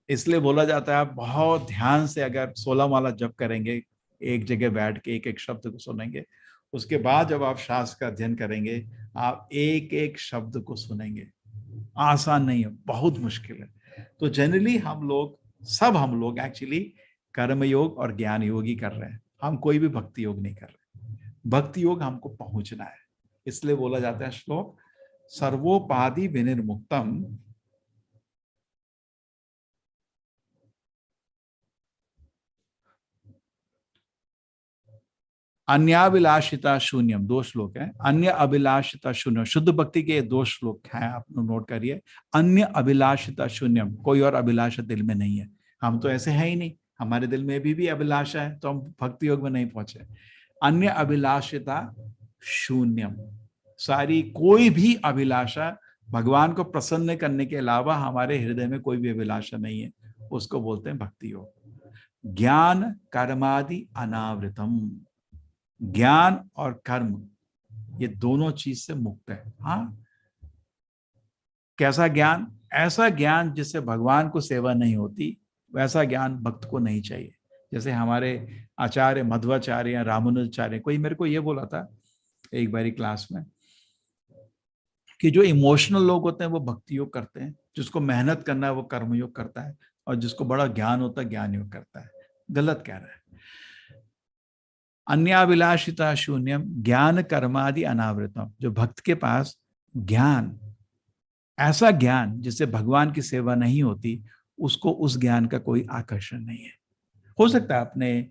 इसलिए बोला जाता है आप बहुत ध्यान से अगर 16 माला जप करेंगे, एक जगह बैठ के एक एक शब्द को सुनेंगे, उसके बाद जब आप शास्त्र का अध्ययन करेंगे, आप एक एक शब्द को सुनेंगे। आसान नहीं है, बहुत मुश्किल है। तो जनरली हम लोग एक्चुअली कर्म योग और ज्ञान योग ही कर रहे हैं, हम कोई भी भक्ति योग नहीं कर रहे। भक्ति योग हमको पहुंचना है, इसलिए बोला जाता है श्लोक, सर्वोपाधि विनिर्मुक्तम अन्याभिलाषिता शून्यम। 2 श्लोक है, अन्य अभिलाषिता शून्यम। शुद्ध भक्ति के 2 श्लोक हैं, आप नोट करिए। अन्य अभिलाषिता शून्यम, कोई और अभिलाषा दिल में नहीं है। हम तो ऐसे हैं ही नहीं, हमारे दिल में भी अभिलाषा है, तो हम भक्ति योग में नहीं पहुंचे। अन्य अभिलाषिता शून्यम, सारी कोई भी अभिलाषा भगवान को प्रसन्न करने के अलावा हमारे हृदय में कोई भी अभिलाषा नहीं है, उसको बोलते हैं भक्ति योग। ज्ञान कर्मादि अनावृतम, ज्ञान और कर्म ये दोनों चीज से मुक्त है। हाँ, कैसा ज्ञान? ऐसा ज्ञान जिससे भगवान को सेवा नहीं होती, वैसा ज्ञान भक्त को नहीं चाहिए। जैसे हमारे आचार्य मध्वाचार्य या रामानुजाचार्य, कोई मेरे को ये बोला था एक बारी क्लास में कि जो इमोशनल लोग होते हैं वो भक्ति योग करते हैं, जिसको मेहनत करना है वो कर्म योग करता है, और जिसको बड़ा ज्ञान होता है ज्ञान योग करता है। गलत कह रहा है। अन्याभिलाषिता शून्यम ज्ञान कर्मादि अनावृतम। जो भक्त के पास ज्ञान, ऐसा ज्ञान जिससे भगवान की सेवा नहीं होती, उसको उस ज्ञान का कोई आकर्षण नहीं है। हो सकता है अपने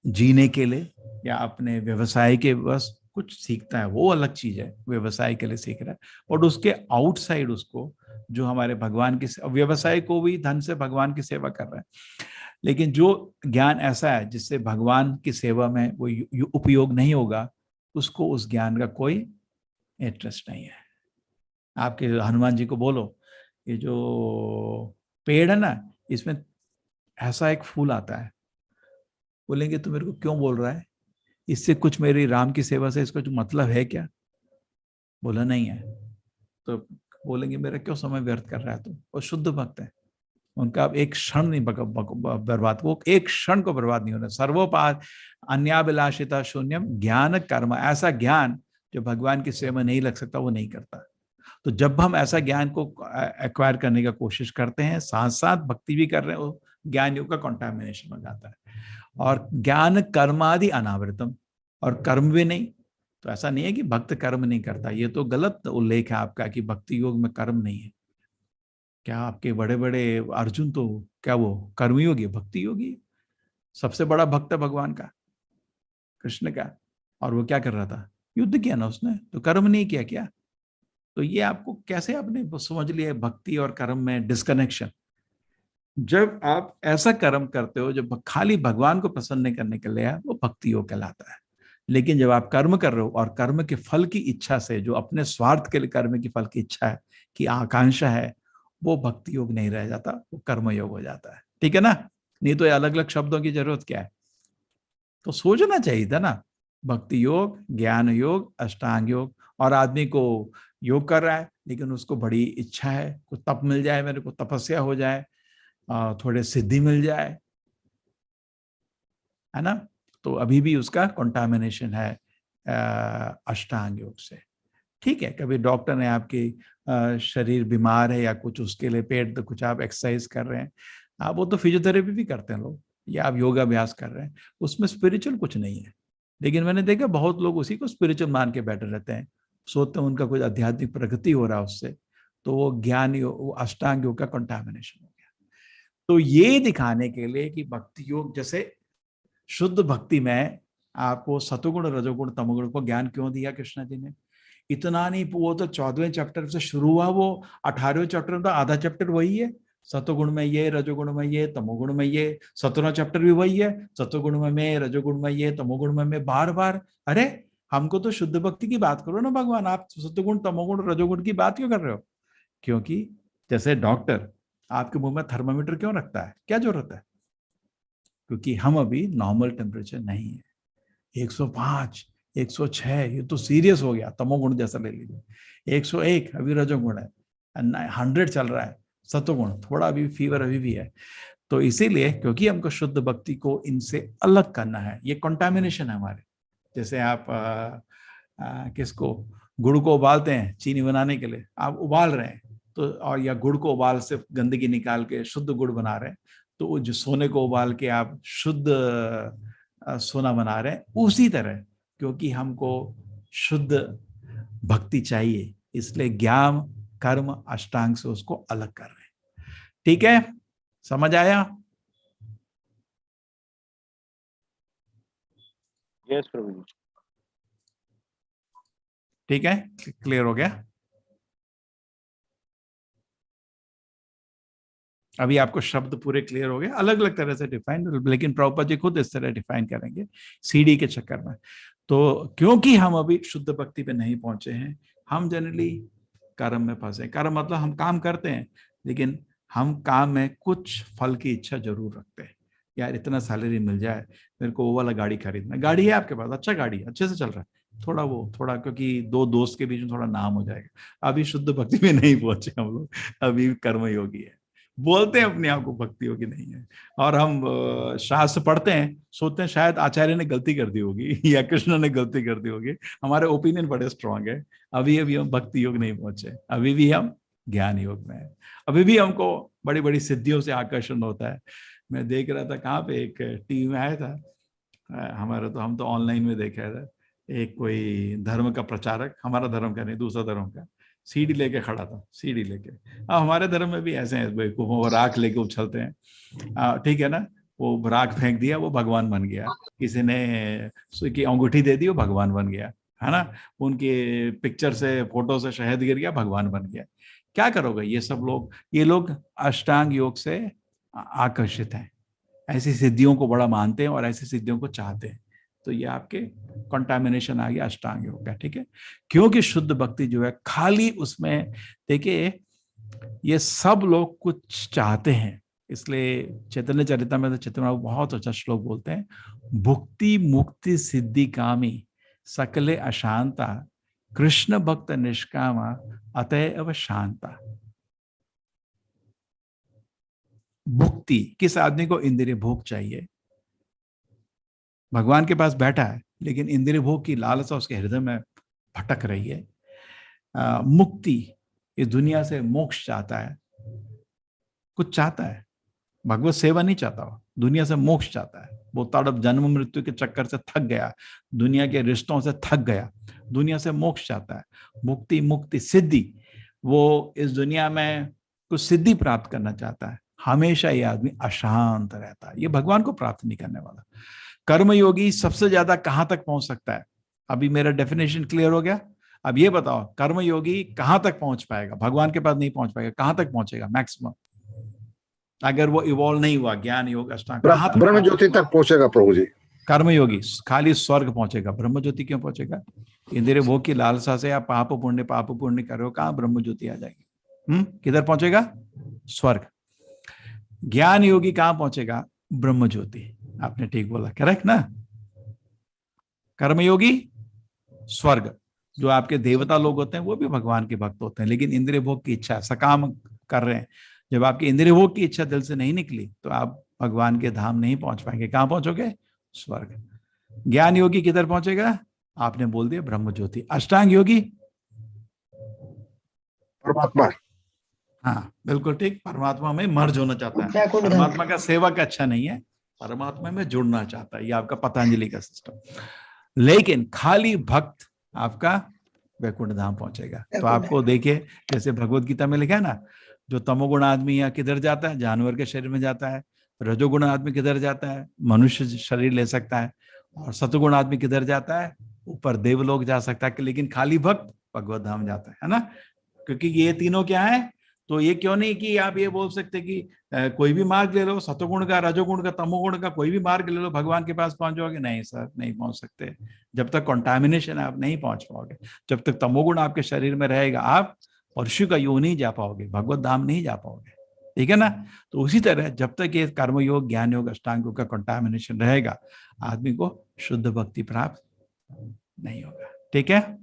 जीने के लिए या अपने व्यवसाय के बस कुछ सीखता है, वो अलग चीज है, व्यवसाय के लिए सीख रहा है, और उसके आउटसाइड उसको जो हमारे भगवान की व्यवसाय को भी धन से भगवान की सेवा कर रहा है, लेकिन जो ज्ञान ऐसा है जिससे भगवान की सेवा में वो उपयोग नहीं होगा, उसको उस ज्ञान का कोई इंटरेस्ट नहीं है। आपके हनुमान जी को बोलो, ये जो पेड़ है ना, इसमें ऐसा एक फूल आता है, बोलेंगे तो मेरे को क्यों बोल रहा है, इससे कुछ मेरी राम की सेवा से इसका जो मतलब है क्या? बोला नहीं है। तो बोलेंगे मेरा क्यों समय व्यर्थ कर रहा है तुम? वो शुद्ध भक्त है, उनका अब एक क्षण नहीं बर्बाद, वो एक क्षण को बर्बाद नहीं होना। सर्वोपात अन्याभिलाषिता शून्यम ज्ञान कर्म, ऐसा ज्ञान जो भगवान की सेवा में नहीं लग सकता वो नहीं करता। तो जब हम ऐसा ज्ञान को एक्वायर करने का कोशिश करते हैं, साथ साथ भक्ति भी कर रहे हैं, वो ज्ञान योग का कंटामिनेशन हो जाता है। और ज्ञान कर्मादि अनावृतम, और कर्म भी नहीं। तो ऐसा नहीं है कि भक्त कर्म नहीं करता, ये तो गलत उल्लेख है आपका कि भक्ति योग में कर्म नहीं है। क्या आपके बड़े बड़े अर्जुन तो क्या वो कर्मयोगी है? भक्ति योगी। सबसे बड़ा भक्त है भगवान का, कृष्ण का, और वो क्या कर रहा था? युद्ध किया ना उसने, तो कर्म नहीं किया क्या? तो ये आपको कैसे आपने समझ लिया भक्ति और कर्म में डिस्कनेक्शन? जब आप ऐसा कर्म करते हो जो खाली भगवान को प्रसन्न नहीं करने के लिए है, वो भक्ति योग कहलाता है। लेकिन जब आप कर्म कर रहे हो और कर्म के फल की इच्छा से, जो अपने स्वार्थ के लिए कर्म की फल की इच्छा है, की आकांक्षा है, वो भक्ति योग नहीं रह जाता, वो कर्म योग हो जाता है। ठीक है ना? नहीं तो ये अलग अलग शब्दों की जरूरत क्या है? तो सोचना चाहिए था ना, भक्ति योग, ज्ञान योग, अष्टांग योग। और आदमी को योग कर रहा है लेकिन उसको बड़ी इच्छा है, कुछ तप मिल जाए, मेरे को तपस्या हो जाए, थोड़े सिद्धि मिल जाए, है ना? तो अभी भी उसका कंटामिनेशन है अष्टांग योग से। ठीक है, कभी डॉक्टर ने आपकी शरीर बीमार है या कुछ उसके लिए पेट, तो कुछ आप एक्सरसाइज कर रहे हैं, आप वो तो फिजियोथेरेपी भी करते हैं लोग, या आप योगाभ्यास कर रहे हैं, उसमें स्पिरिचुअल कुछ नहीं है। लेकिन मैंने देखा बहुत लोग उसी को स्पिरिचुअल मान के बैठे रहते हैं, सोचते हैं उनका कुछ आध्यात्मिक प्रगति हो रहा है उससे, तो वो ज्ञान योग, वो अष्टांग योग का कंटामिनेशन हो गया। तो ये दिखाने के लिए कि भक्ति योग, जैसे शुद्ध भक्ति में आपको सतोगुण रजोगुण तमोगुण को ज्ञान क्यों दिया कृष्ण जी ने? इतना नहीं, वो तो 14वें चैप्टर से शुरू हुआ, वो 18वें चैप्टर में तो आधा चैप्टर वही है, सतोगुण में ये, रजोगुण में ये, तमोगुण में ये। 17वां चैप्टर भी वही है, सतोगुण में मैं, रजोगुण में ये, तमोगुण में मैं, बार बार। अरे हमको तो शुद्ध भक्ति की बात करो ना भगवान, आप सतोगुण तमोगुण रजोगुण की बात क्यों कर रहे हो? क्योंकि जैसे डॉक्टर आपके मुंह में थर्मामीटर क्यों रखता है, क्या जरूरत है? क्योंकि हम अभी नॉर्मल टेम्परेचर नहीं है, 105 106 ये तो सीरियस हो गया, तमोगुण जैसा ले लीजिए। 101 अभी रजोगुण है, 100 चल रहा है सतोगुण, थोड़ा अभी फीवर अभी भी है। तो इसीलिए क्योंकि हमको शुद्ध भक्ति को इनसे अलग करना है, ये कंटामिनेशन है हमारे। जैसे आप किसको, गुड़ को उबालते हैं चीनी बनाने के लिए, आप उबाल रहे हैं तो, और या गुड़ को उबाल से गंदगी निकाल के शुद्ध गुड़ बना रहे हैं, तो जो सोने को उबाल के आप शुद्ध सोना बना रहे हैं, उसी तरह क्योंकि हमको शुद्ध भक्ति चाहिए, इसलिए ज्ञान कर्म अष्टांग से उसको अलग कर रहे हैं। ठीक है, समझ आया? यस प्रभु जी। ठीक है, क्लियर हो गया? अभी आपको शब्द पूरे क्लियर हो गए, अलग अलग तरह से डिफाइन, लेकिन प्रभुपाद जी खुद इस तरह डिफाइन करेंगे सीडी के चक्कर में। तो क्योंकि हम अभी शुद्ध भक्ति पे नहीं पहुंचे हैं, हम जनरली कर्म में फंसे। कर्म मतलब हम काम करते हैं, लेकिन हम काम में कुछ फल की इच्छा जरूर रखते हैं। यार इतना सैलरी मिल जाए, मेरे को वो वाला गाड़ी खरीदना। गाड़ी है आपके पास, अच्छा गाड़ी है, अच्छे से चल रहा है, थोड़ा क्योंकि दो दोस्त के बीच में थोड़ा नाम हो जाएगा। अभी शुद्ध भक्ति में नहीं पहुंचे हम लोग, अभी कर्मयोगी है, बोलते हैं अपने आप को भक्ति योगी नहीं है। और हम शास्त्र पढ़ते हैं, सोचते हैं शायद आचार्य ने गलती कर दी होगी या कृष्ण ने गलती कर दी होगी, हमारे ओपिनियन बड़े स्ट्रांग है। अभी हम भक्ति योग नहीं पहुंचे, अभी भी हम ज्ञान योग में है, अभी भी हमको बड़ी बड़ी सिद्धियों से आकर्षण होता है। मैं देख रहा था कहाँ पे एक टीवी में आया था हमारा, तो हम तो ऑनलाइन में देखा था, एक कोई धर्म का प्रचारक, हमारा धर्म का नहीं दूसरा धर्म का, सीढ़ी लेके खड़ा था, सीढ़ी लेके। अब हमारे धर्म में भी ऐसे हैं वो राख लेके उछलते हैं, ठीक है ना, वो राख फेंक दिया वो भगवान बन गया, किसी ने की अंगूठी दे दी वो भगवान बन गया, है ना, उनके पिक्चर से फोटो से शहद गिर गया भगवान बन गया। क्या करोगे? ये लोग अष्टांग योग से आकर्षित हैं, ऐसी सिद्धियों को बड़ा मानते हैं और ऐसी सिद्धियों को चाहते हैं। तो ये आपके कंटामिनेशन आ गया अष्टांग योग का, ठीक है। क्योंकि शुद्ध भक्ति जो है खाली उसमें, देखिए ये सब लोग कुछ चाहते हैं, इसलिए चैतन्य चरिता में तो चैतन्य बाबू बहुत अच्छा श्लोक बोलते हैं, भुक्ति मुक्ति सिद्धि कामी सकले अशांता कृष्ण भक्त निष्कामा अतएव शांता। भुक्ति, किस आदमी को इंद्रिय भोग चाहिए, भगवान के पास बैठा है लेकिन इंद्रिय भोग की लालसा उसके हृदय में भटक रही है। मुक्ति, इस दुनिया से मोक्ष चाहता है, कुछ चाहता है, भगवत सेवा नहीं चाहता, वो दुनिया से मोक्ष चाहता है, वो तड़प जन्म मृत्यु के चक्कर से थक गया, दुनिया के रिश्तों से थक गया, दुनिया से मोक्ष चाहता है। मुक्ति मुक्ति सिद्धि, वो इस दुनिया में कुछ सिद्धि प्राप्त करना चाहता है। हमेशा ये आदमी अशांत रहता है, ये भगवान को प्राप्त नहीं करने वाला। कर्मयोगी सबसे ज्यादा कहां तक पहुंच सकता है? अभी मेरा डेफिनेशन क्लियर हो गया। अब ये बताओ कर्मयोगी कहां तक पहुंच पाएगा? भगवान के पास नहीं पहुंच पाएगा, कहां तक पहुंचेगा मैक्सिमम? अगर वो इवॉल्व नहीं हुआ ज्ञान योग अष्टांग, ब्रह्म ज्योति तक पहुंचेगा प्रभु जी। कर्मयोगी खाली स्वर्ग पहुंचेगा, ब्रह्म ज्योति क्यों पहुंचेगा? इंद्रिय भोग की लालसा से आप पाप पुण्य करो, कहां ब्रह्म ज्योति आ जाएगी? किधर पहुंचेगा? स्वर्ग। ज्ञान योगी कहां पहुंचेगा? ब्रह्म ज्योति। आपने ठीक बोला, करेक्ट ना? कर्मयोगी स्वर्ग, जो आपके देवता लोग होते हैं वो भी भगवान के भक्त होते हैं, लेकिन इंद्रिय भोग की इच्छा सकाम कर रहे हैं। जब आपकी इंद्रिय भोग की इच्छा दिल से नहीं निकली तो आप भगवान के धाम नहीं पहुंच पाएंगे। कहां पहुंचोगे? स्वर्ग। ज्ञान योगी किधर पहुंचेगा? आपने बोल दिया ब्रह्म ज्योति। अष्टांग योगी परमात्मा। हाँ बिल्कुल ठीक, परमात्मा में मर्ज होना चाहता है, परमात्मा का सेवक अच्छा नहीं है, परमात्मा में जुड़ना चाहता है। ये आपका पतंजलि का सिस्टम। लेकिन खाली भक्त आपका वैकुंठ धाम पहुंचेगा। तो आपको देखिए जैसे भगवत गीता में लिखा है ना, जो तमोगुण आदमी या किधर जाता है? जानवर के शरीर में जाता है। रजोगुण आदमी किधर जाता है? मनुष्य शरीर ले सकता है। और सतगुण आदमी किधर जाता है? ऊपर देवलोक जा सकता है। लेकिन खाली भक्त भगवत धाम जाता है ना, क्योंकि ये तीनों क्या है? तो ये क्यों नहीं कि आप ये बोल सकते कि कोई भी मार्ग ले लो, सतोगुण का, रजोगुण का, तमोगुण का, कोई भी मार्ग ले लो, भगवान के पास पहुंच जाओगे? नहीं सर, नहीं पहुंच सकते। जब तक कंटामिनेशन आप नहीं पहुंच पाओगे, जब तक तमोगुण आपके शरीर में रहेगा, आप परशु का योग नहीं जा पाओगे, भगवत धाम नहीं जा पाओगे। ठीक है ना? तो उसी तरह जब तक ये कर्मयोग, ज्ञान योग, अष्टांग योग का कंटामिनेशन रहेगा, आदमी को शुद्ध भक्ति प्राप्त नहीं होगा। ठीक है?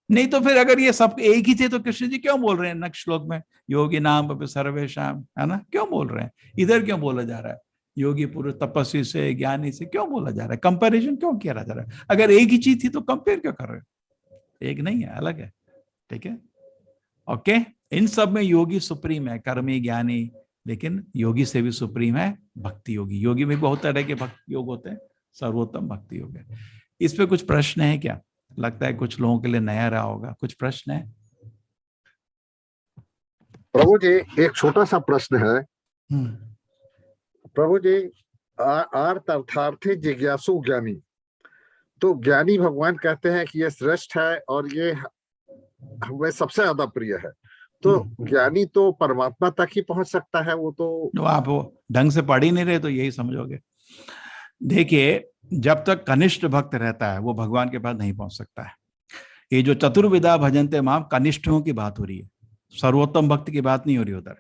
नहीं तो फिर अगर ये सब एक ही थे तो कृष्ण जी क्यों बोल रहे हैं नेक्स्ट श्लोक में योगी नाम सर्वेशाम, है ना? क्यों बोल रहे हैं? इधर क्यों बोला जा रहा है? योगी पुरुष तपस्वी से, ज्ञानी से क्यों बोला जा रहा है? कंपैरिजन क्यों किया जा रहा है? अगर एक ही चीज थी तो कंपेयर क्यों कर रहे हो? एक नहीं है, अलग है। ठीक है? ओके, इन सब में योगी सुप्रीम है, कर्मी ज्ञानी, लेकिन योगी से भी सुप्रीम है भक्ति योगी। योगी में बहुत तरह के भक्ति योग होते हैं, सर्वोत्तम भक्ति योग है। इस पे कुछ प्रश्न है क्या? लगता है कुछ लोगों के लिए नया रहा होगा। कुछ प्रश्न है? प्रभु जी एक छोटा सा प्रश्न है। प्रभु जी आर्त अर्थार्थी जिज्ञासु ज्ञानी, तो ज्ञानी भगवान कहते हैं कि ये श्रेष्ठ है और ये हमें सबसे ज्यादा प्रिय है। तो ज्ञानी तो परमात्मा तक ही पहुंच सकता है। वो तो आप ढंग से पढ़ ही नहीं रहे तो यही समझोगे। देखिए, जब तक कनिष्ठ भक्त रहता है वो भगवान के पास नहीं पहुंच सकता है। ये जो चतुर्विधा भजन्ते माम, कनिष्ठों की बात हो रही है, सर्वोत्तम भक्त की बात नहीं हो रही उधर।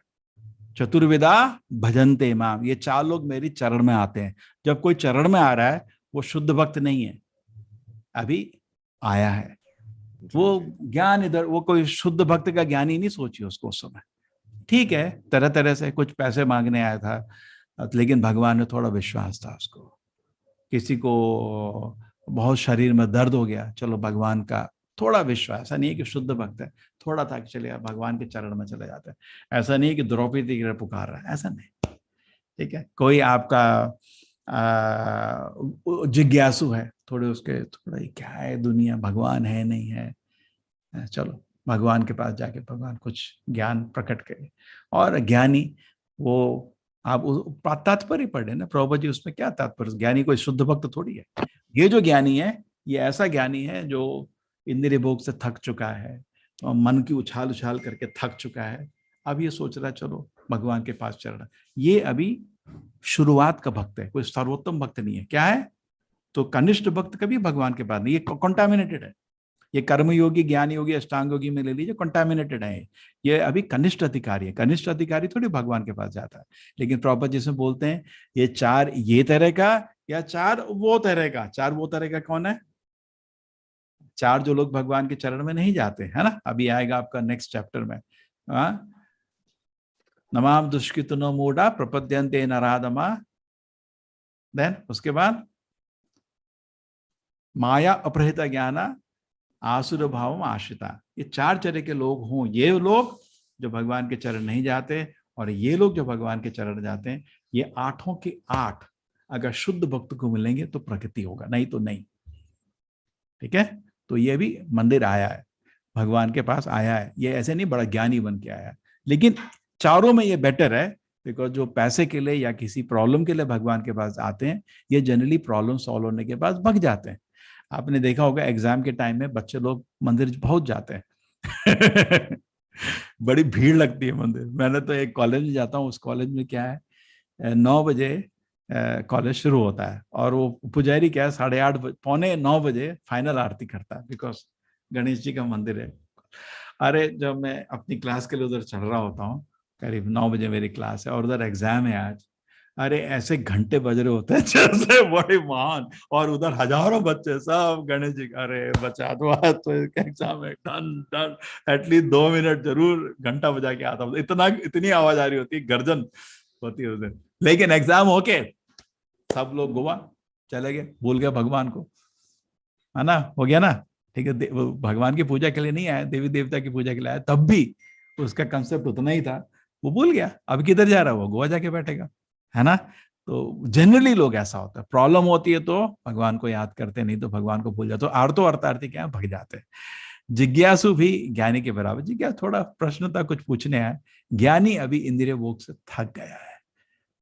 चतुर्विधा भजन्ते माम, ये 4 लोग मेरी चरण में आते हैं। जब कोई चरण में आ रहा है वो शुद्ध भक्त नहीं है। अभी आया है। वो ज्ञान इधर, वो कोई शुद्ध भक्त का ज्ञान ही नहीं सोचिए उसको उस समय। ठीक है, तरह तरह से कुछ पैसे मांगने आया था, लेकिन भगवान ने थोड़ा विश्वास था उसको। किसी को बहुत शरीर में दर्द हो गया, चलो भगवान का थोड़ा विश्वास, ऐसा नहीं है कि शुद्ध भक्त है, थोड़ा था कि चलिए भगवान के चरण में चले जाते हैं। ऐसा नहीं है कि द्रौपदी की पुकार रहा है, ऐसा नहीं। ठीक है, कोई आपका जिज्ञासु है, थोड़े उसके थोड़ा क्या है दुनिया, भगवान है नहीं है, चलो भगवान के पास जाके भगवान कुछ ज्ञान प्रकट करे। और ज्ञानी वो आप तात्पर्य पढ़े ना प्रभुपाद जी, उसमें क्या तात्पर्य, ज्ञानी कोई शुद्ध भक्त थोड़ी है। ये जो ज्ञानी है ये ऐसा ज्ञानी है जो इंद्रिय भोग से थक चुका है और मन की उछाल उछाल करके थक चुका है, अब ये सोच रहा है चलो भगवान के पास चलना। ये अभी शुरुआत का भक्त है, कोई सर्वोत्तम भक्त नहीं है। क्या है तो कनिष्ठ भक्त कभी भगवान के पास नहीं, ये कॉन्टामिनेटेड है। ये कर्मयोगी, ज्ञान योगी, अष्टांग योगी में ले लीजिए, कॉन्टामिनेटेड है। ये अभी कनिष्ठ अधिकारी है। कनिष्ठ अधिकारी थोड़ी भगवान के पास जाता है। लेकिन प्रभुपाद जिसमें बोलते हैं ये चार ये तरह का या चार वो तरह का। चार वो तरह का कौन है? चार जो लोग भगवान के चरण में नहीं जाते, है ना। अभी आएगा आपका नेक्स्ट चैप्टर में। नमाम दुष्कृत नो मूढ़ा प्रपद्यन्ते नराधमा। देन उसके बाद माया अपहृत ज्ञाना आसुर भाव आश्रिता। ये चार तरह के लोग हों, ये लोग जो भगवान के चरण नहीं जाते और ये लोग जो भगवान के चरण जाते हैं, ये आठों के आठ अगर शुद्ध भक्त को मिलेंगे तो प्रकृति होगा, नहीं तो नहीं। ठीक है, तो ये भी मंदिर आया है, भगवान के पास आया है। ये ऐसे नहीं बड़ा ज्ञानी बन के आया है, लेकिन चारों में ये बेटर है। बिकॉज जो पैसे के लिए या किसी प्रॉब्लम के लिए भगवान के पास आते हैं, ये जनरली प्रॉब्लम सॉल्व होने के बाद भग जाते हैं। आपने देखा होगा एग्जाम के टाइम में बच्चे लोग मंदिर पहुंच जाते हैं बड़ी भीड़ लगती है मंदिर। मैंने तो एक कॉलेज में जाता हूँ, उस कॉलेज में क्या है 9 बजे कॉलेज शुरू होता है और वो पुजारी क्या है 8:30 पौने 9 बजे फाइनल आरती करता है, बिकॉज गणेश जी का मंदिर है। अरे जब मैं अपनी क्लास के लिए उधर चल रहा होता हूँ, करीब 9 बजे मेरी क्लास है और उधर एग्जाम है आज, अरे ऐसे घंटे बज रहे होते हैं जैसे बड़े महान, और उधर हजारों बच्चे सब गणेश जी, अरे बचा दो आज तो एग्जाम है, डन डन, एटलीस्ट 2 मिनट जरूर घंटा बजा के आता हूँ। इतनी आवाज आ रही होती है, गर्जन होती है उस दिन। लेकिन एग्जाम होके सब लोग गोवा चले गए, भूल गए भगवान को, है ना, हो गया ना। ठीक है, भगवान की पूजा के लिए नहीं आया, देवी देवता की पूजा के लिए आया, तब भी उसका कंसेप्ट उतना ही था, वो भूल गया। अब किधर जा रहा है वो, गोवा जाके बैठेगा, है ना। तो जनरली लोग ऐसा होता है, प्रॉब्लम होती है तो भगवान को याद करते, नहीं तो भगवान को भूल जाते। तो आर्तो अर्थार्थी क्या भग जाते हैं। जिज्ञासु भी ज्ञानी के बराबर। जिज्ञासु थोड़ा प्रश्न था, कुछ पूछने आया। ज्ञानी अभी इंद्रिय भोग से थक गया है,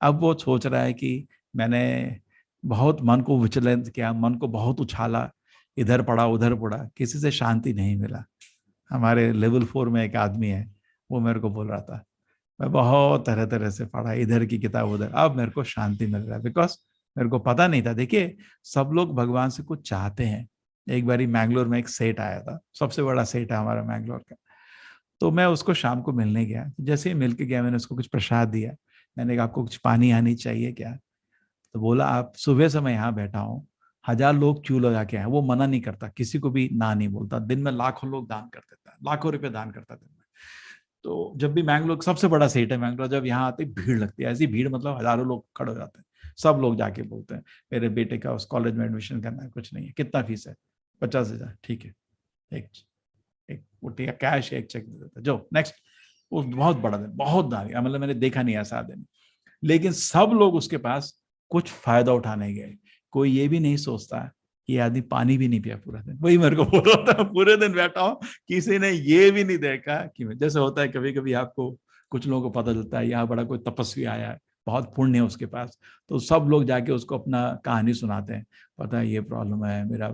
अब वो सोच रहा है कि मैंने बहुत मन को विचलित किया, मन को बहुत उछाला, इधर पड़ा उधर पड़ा, किसी से शांति नहीं मिला। हमारे लेवल 4 में एक आदमी है, वो मेरे को बोल रहा था मैं बहुत तरह तरह से पढ़ा, इधर की किताब उधर, अब मेरे को शांति मिल रहा है, बिकॉज मेरे को पता नहीं था। देखिए सब लोग भगवान से कुछ चाहते हैं। एक बारी मैंगलोर में एक सेठ आया था, सबसे बड़ा सेठ है हमारा मैंगलोर का। तो मैं उसको शाम को मिलने गया, जैसे ही मिल के गया मैंने उसको कुछ प्रसाद दिया। मैंने कहा आपको कुछ पानी आनी चाहिए क्या? तो बोला आप सुबह से मैं यहाँ बैठा हूँ, 1000 लोग क्यों लगा के आए। वो मना नहीं करता, किसी को भी ना नहीं बोलता। दिन में लाखों लोग दान कर देता है, लाखों रुपए दान करता है दिन में। तो जब भी मैंगलोर, सबसे बड़ा सेट है मैंगलोर, जब यहाँ आते भीड़ लगती है, ऐसी भीड़ मतलब हजारों लोग खड़े हो जाते हैं। सब लोग जाके बोलते हैं मेरे बेटे का उस कॉलेज में एडमिशन करना है, कुछ नहीं है, कितना फीस है? 50,000, ठीक है, एक उठिया कैश एक चेक दे देता, जो नेक्स्ट। वो बहुत बड़ा दिन, बहुत दान, मतलब मैंने देखा नहीं ऐसा दिन। लेकिन सब लोग उसके पास कुछ फायदा उठाने गए। कोई ये भी नहीं सोचता ये आदमी पानी भी नहीं पिया पूरा दिन। वही मेरे को बोल रहा था, पूरे दिन बैठा हूँ, किसी ने ये भी नहीं देखा कि जैसे होता है कभी कभी आपको कुछ लोगों को पता चलता है यहाँ बड़ा कोई तपस्वी आया है, बहुत पुण्य है उसके पास, तो सब लोग जाके उसको अपना कहानी सुनाते हैं। पता है ये प्रॉब्लम है, मेरा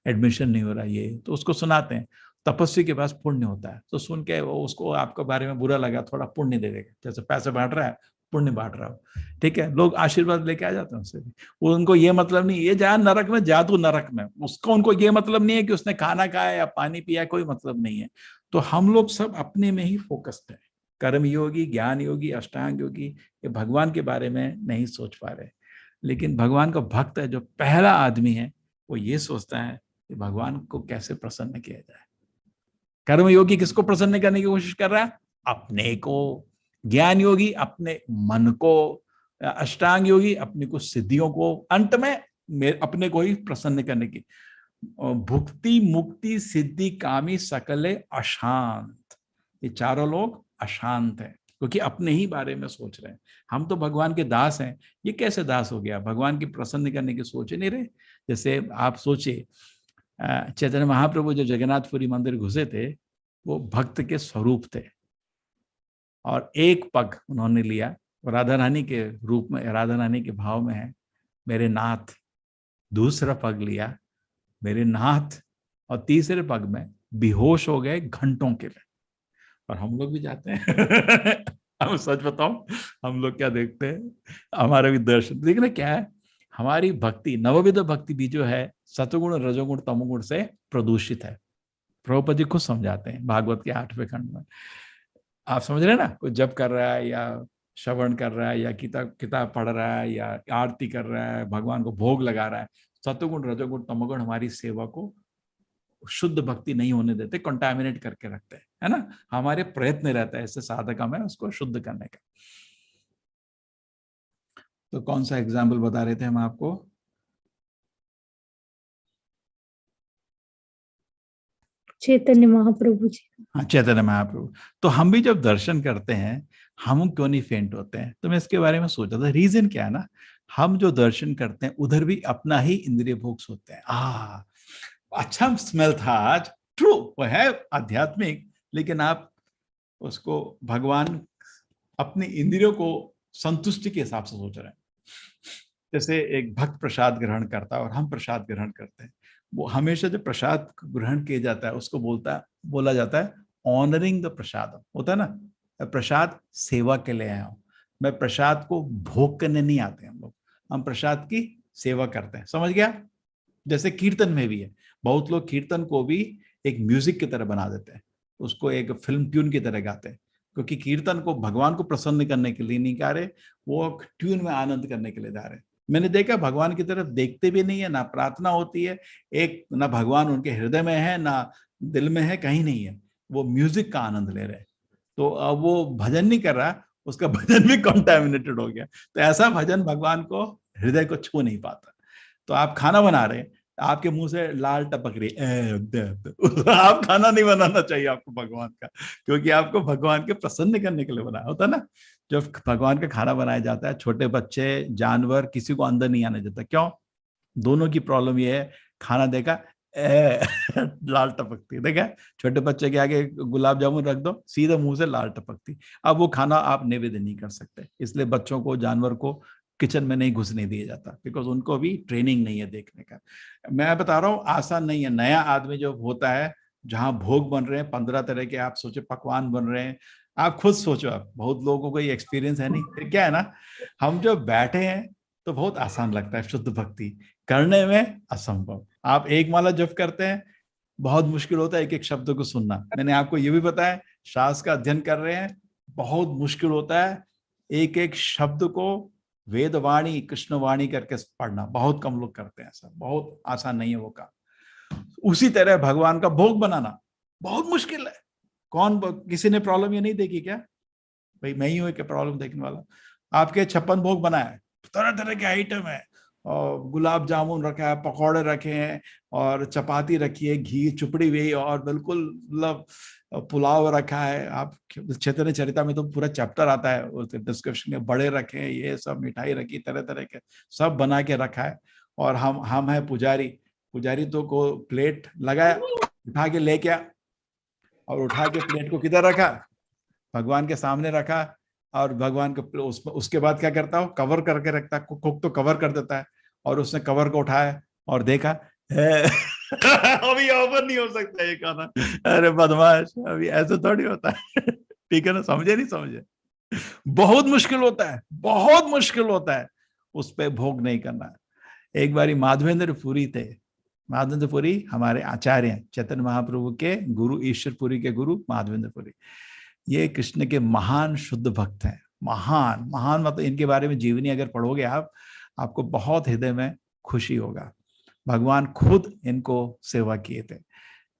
एडमिशन नहीं हो रहा, ये तो उसको सुनाते हैं। तपस्वी के पास पुण्य होता है, तो सुन के वो उसको आपके बारे में बुरा लगा, थोड़ा पुण्य दे देगा, जैसे पैसे बांट रहा है पुण्य बांट रहा हो, ठीक है। लोग आशीर्वाद लेके आ जाते हैं उससे भी। वो उनको ये मतलब नहीं ये जा नरक में, जा तू नरक में, उसको उनको ये मतलब नहीं है कि उसने खाना खाया या पानी पिया, कोई मतलब नहीं है। तो हम लोग सब अपने में ही फोकस्ड है। कर्म योगी, ज्ञान योगी, अष्टांग योगी, ये भगवान के बारे में नहीं सोच पा रहे। लेकिन भगवान का भक्त है जो पहला आदमी है, वो ये सोचता है कि भगवान को कैसे प्रसन्न किया जाए। कर्म योगी किसको प्रसन्न करने की कोशिश कर रहा है? अपने को। ज्ञान योगी अपने मन को, अष्टांग योगी अपने को सिद्धियों को, अंत में अपने को ही प्रसन्न करने की। भुक्ति मुक्ति सिद्धि कामी सकले अशांत, ये चारों लोग अशांत हैं क्योंकि अपने ही बारे में सोच रहे हैं। हम तो भगवान के दास हैं, ये कैसे दास हो गया? भगवान की प्रसन्न करने की सोच ही नहीं रहे। जैसे आप सोचिए, चैतन्य महाप्रभु जो जगन्नाथपुरी मंदिर घुसे थे वो भक्त के स्वरूप थे और एक पग उन्होंने लिया, राधा रानी के रूप में, राधा रानी के भाव में है, मेरे नाथ। दूसरा पग लिया, मेरे नाथ, और तीसरे पग में बेहोश हो गए घंटों के लिए। और हम लोग भी जाते हैं हम सच बताओ, हम लोग क्या देखते हैं? हमारा भी दर्शन देखना क्या है, हमारी भक्ति, नवविध भक्ति भी जो है सतगुण रजोगुण तमोगुण से प्रदूषित है। प्रभुपद जी खुद समझाते हैं भागवत के 8वें खंड में। आप समझ रहे हैं ना, कोई जप कर रहा है या श्रवण कर रहा है या किताब पढ़ रहा है या आरती कर रहा है, भगवान को भोग लगा रहा है, सतगुण रजोगुण तमोगुण हमारी सेवा को शुद्ध भक्ति नहीं होने देते, कंटामिनेट करके रखते हैं, है ना। हमारे प्रयत्न रहता है इससे साधक में उसको शुद्ध करने का। तो कौन सा एग्जाम्पल बता रहे थे हम आपको? चैतन्य महाप्रभु जी। हाँ, चैतन्य महाप्रभु। तो हम भी जब दर्शन करते हैं हम क्यों नहीं फेंट होते हैं? तो मैं इसके बारे में सोचा था, रीजन क्या है ना, हम जो दर्शन करते हैं उधर भी अपना ही इंद्रिय भोग सोते हैं। अच्छा स्मेल था आज, ट्रू, वो है आध्यात्मिक, लेकिन आप उसको भगवान अपने इंद्रियों को संतुष्टि के हिसाब से सोच रहे हैं। जैसे एक भक्त प्रसाद ग्रहण करता है और हम प्रसाद ग्रहण करते हैं, वो हमेशा जब प्रसाद ग्रहण किया जाता है उसको बोला जाता है ऑनरिंग द प्रसाद, होता है ना। प्रसाद सेवा के लिए आया हूँ, मैं प्रसाद को भोग करने नहीं आते हम प्रसाद की सेवा करते हैं, समझ गया। जैसे कीर्तन में भी है, बहुत लोग कीर्तन को भी एक म्यूजिक की तरह बना देते हैं, उसको एक फिल्म ट्यून की तरह गाते हैं, क्योंकि कीर्तन को भगवान को प्रसन्न करने के लिए नहीं गा रहे, वो ट्यून में आनंद करने के लिए गा रहे। मैंने देखा भगवान की तरफ देखते भी नहीं है, ना प्रार्थना होती है, एक ना भगवान उनके हृदय में है ना दिल में है, कहीं नहीं है, वो म्यूजिक का आनंद ले रहे। तो अब वो भजन नहीं कर रहा, उसका भजन भी कंटामिनेटेड हो गया। तो ऐसा भजन भगवान को हृदय को छू नहीं पाता। तो आप खाना बना रहे, आपके मुंह से लाल टपक रही है, आप खाना नहीं बनाना चाहिए आपको भगवान का, क्योंकि आपको भगवान के प्रसन्न करने के लिए बनाया होता है ना। जब भगवान का खाना बनाया जाता है, छोटे बच्चे, जानवर, किसी को अंदर नहीं आने देता। क्यों? दोनों की प्रॉब्लम ये है, खाना देखा लाल टपकती, देखा छोटे बच्चे के आगे गुलाब जामुन रख दो, सीधे मुंह से लाल टपकती। अब वो खाना आप निवेदन नहीं कर सकते, इसलिए बच्चों को, जानवर को किचन में नहीं घुसने दिया जाता, बिकॉज उनको भी ट्रेनिंग नहीं है देखने का। मैं बता रहा हूँ आसान नहीं है। नया आदमी जो होता है, जहाँ भोग बन रहे हैं 15 तरह के, आप सोचे पकवान बन रहे हैं, आप खुद सोचो, आप बहुत लोगों को ये एक्सपीरियंस है नहीं। फिर क्या है ना, हम जो बैठे हैं तो बहुत आसान लगता है, शुद्ध भक्ति करने में असंभव। आप एक माला जप करते हैं, बहुत मुश्किल होता है एक एक शब्द को सुनना। मैंने आपको ये भी बताया, शास्त्र का अध्ययन कर रहे हैं, बहुत मुश्किल होता है एक एक शब्द को वेदवाणी कृष्णवाणी करके पढ़ना। बहुत कम लोग करते हैं ऐसा, बहुत आसान नहीं है वो काम। उसी तरह भगवान का भोग बनाना बहुत मुश्किल है। किसी ने प्रॉब्लम ये नहीं देखी क्या? भाई मैं ही हूँ क्या प्रॉब्लम देखने वाला? आपके 56 भोग बनाए, तरह तरह के आइटम है, और गुलाब जामुन रखा है, पकौड़े रखे हैं, और चपाती रखी है, घी चुपड़ी हुई, और बिल्कुल मतलब पुलाव रखा है। आप चैतन्य चरिता में तो पूरा चैप्टर आता है उस डिस्क्रिप्शन में, बड़े रखे हैं, ये सब मिठाई रखी, तरह तरह के सब बना के रखा है। और हम है पुजारी तो को प्लेट लगाया, उठा के ले गया, और उठा के प्लेट को किधर रखा? भगवान के सामने रखा, और भगवान को उसके बाद क्या करता हो, कवर करके रखता है। कुक तो कवर कर देता है, और उसने कवर को उठाया और देखा अभी ऑफर नहीं हो सकता ये खाना। अरे बदमाश, अभी ऐसे थोड़ी होता है ठीक है ना, समझे नहीं समझे? बहुत मुश्किल होता है, बहुत मुश्किल होता है उस पे भोग नहीं करना। एक बारी माधवेंद्र पुरी थे, माधवेंद्र पुरी हमारे आचार्य हैं, चैतन्य महाप्रभु के गुरु, ईश्वरपुरी के गुरु माधवेंद्र पुरी। ये कृष्ण के महान शुद्ध भक्त हैं, महान महान, मतलब इनके बारे में जीवनी अगर पढ़ोगे आप, आपको बहुत हृदय में खुशी होगा। भगवान खुद इनको सेवा किए थे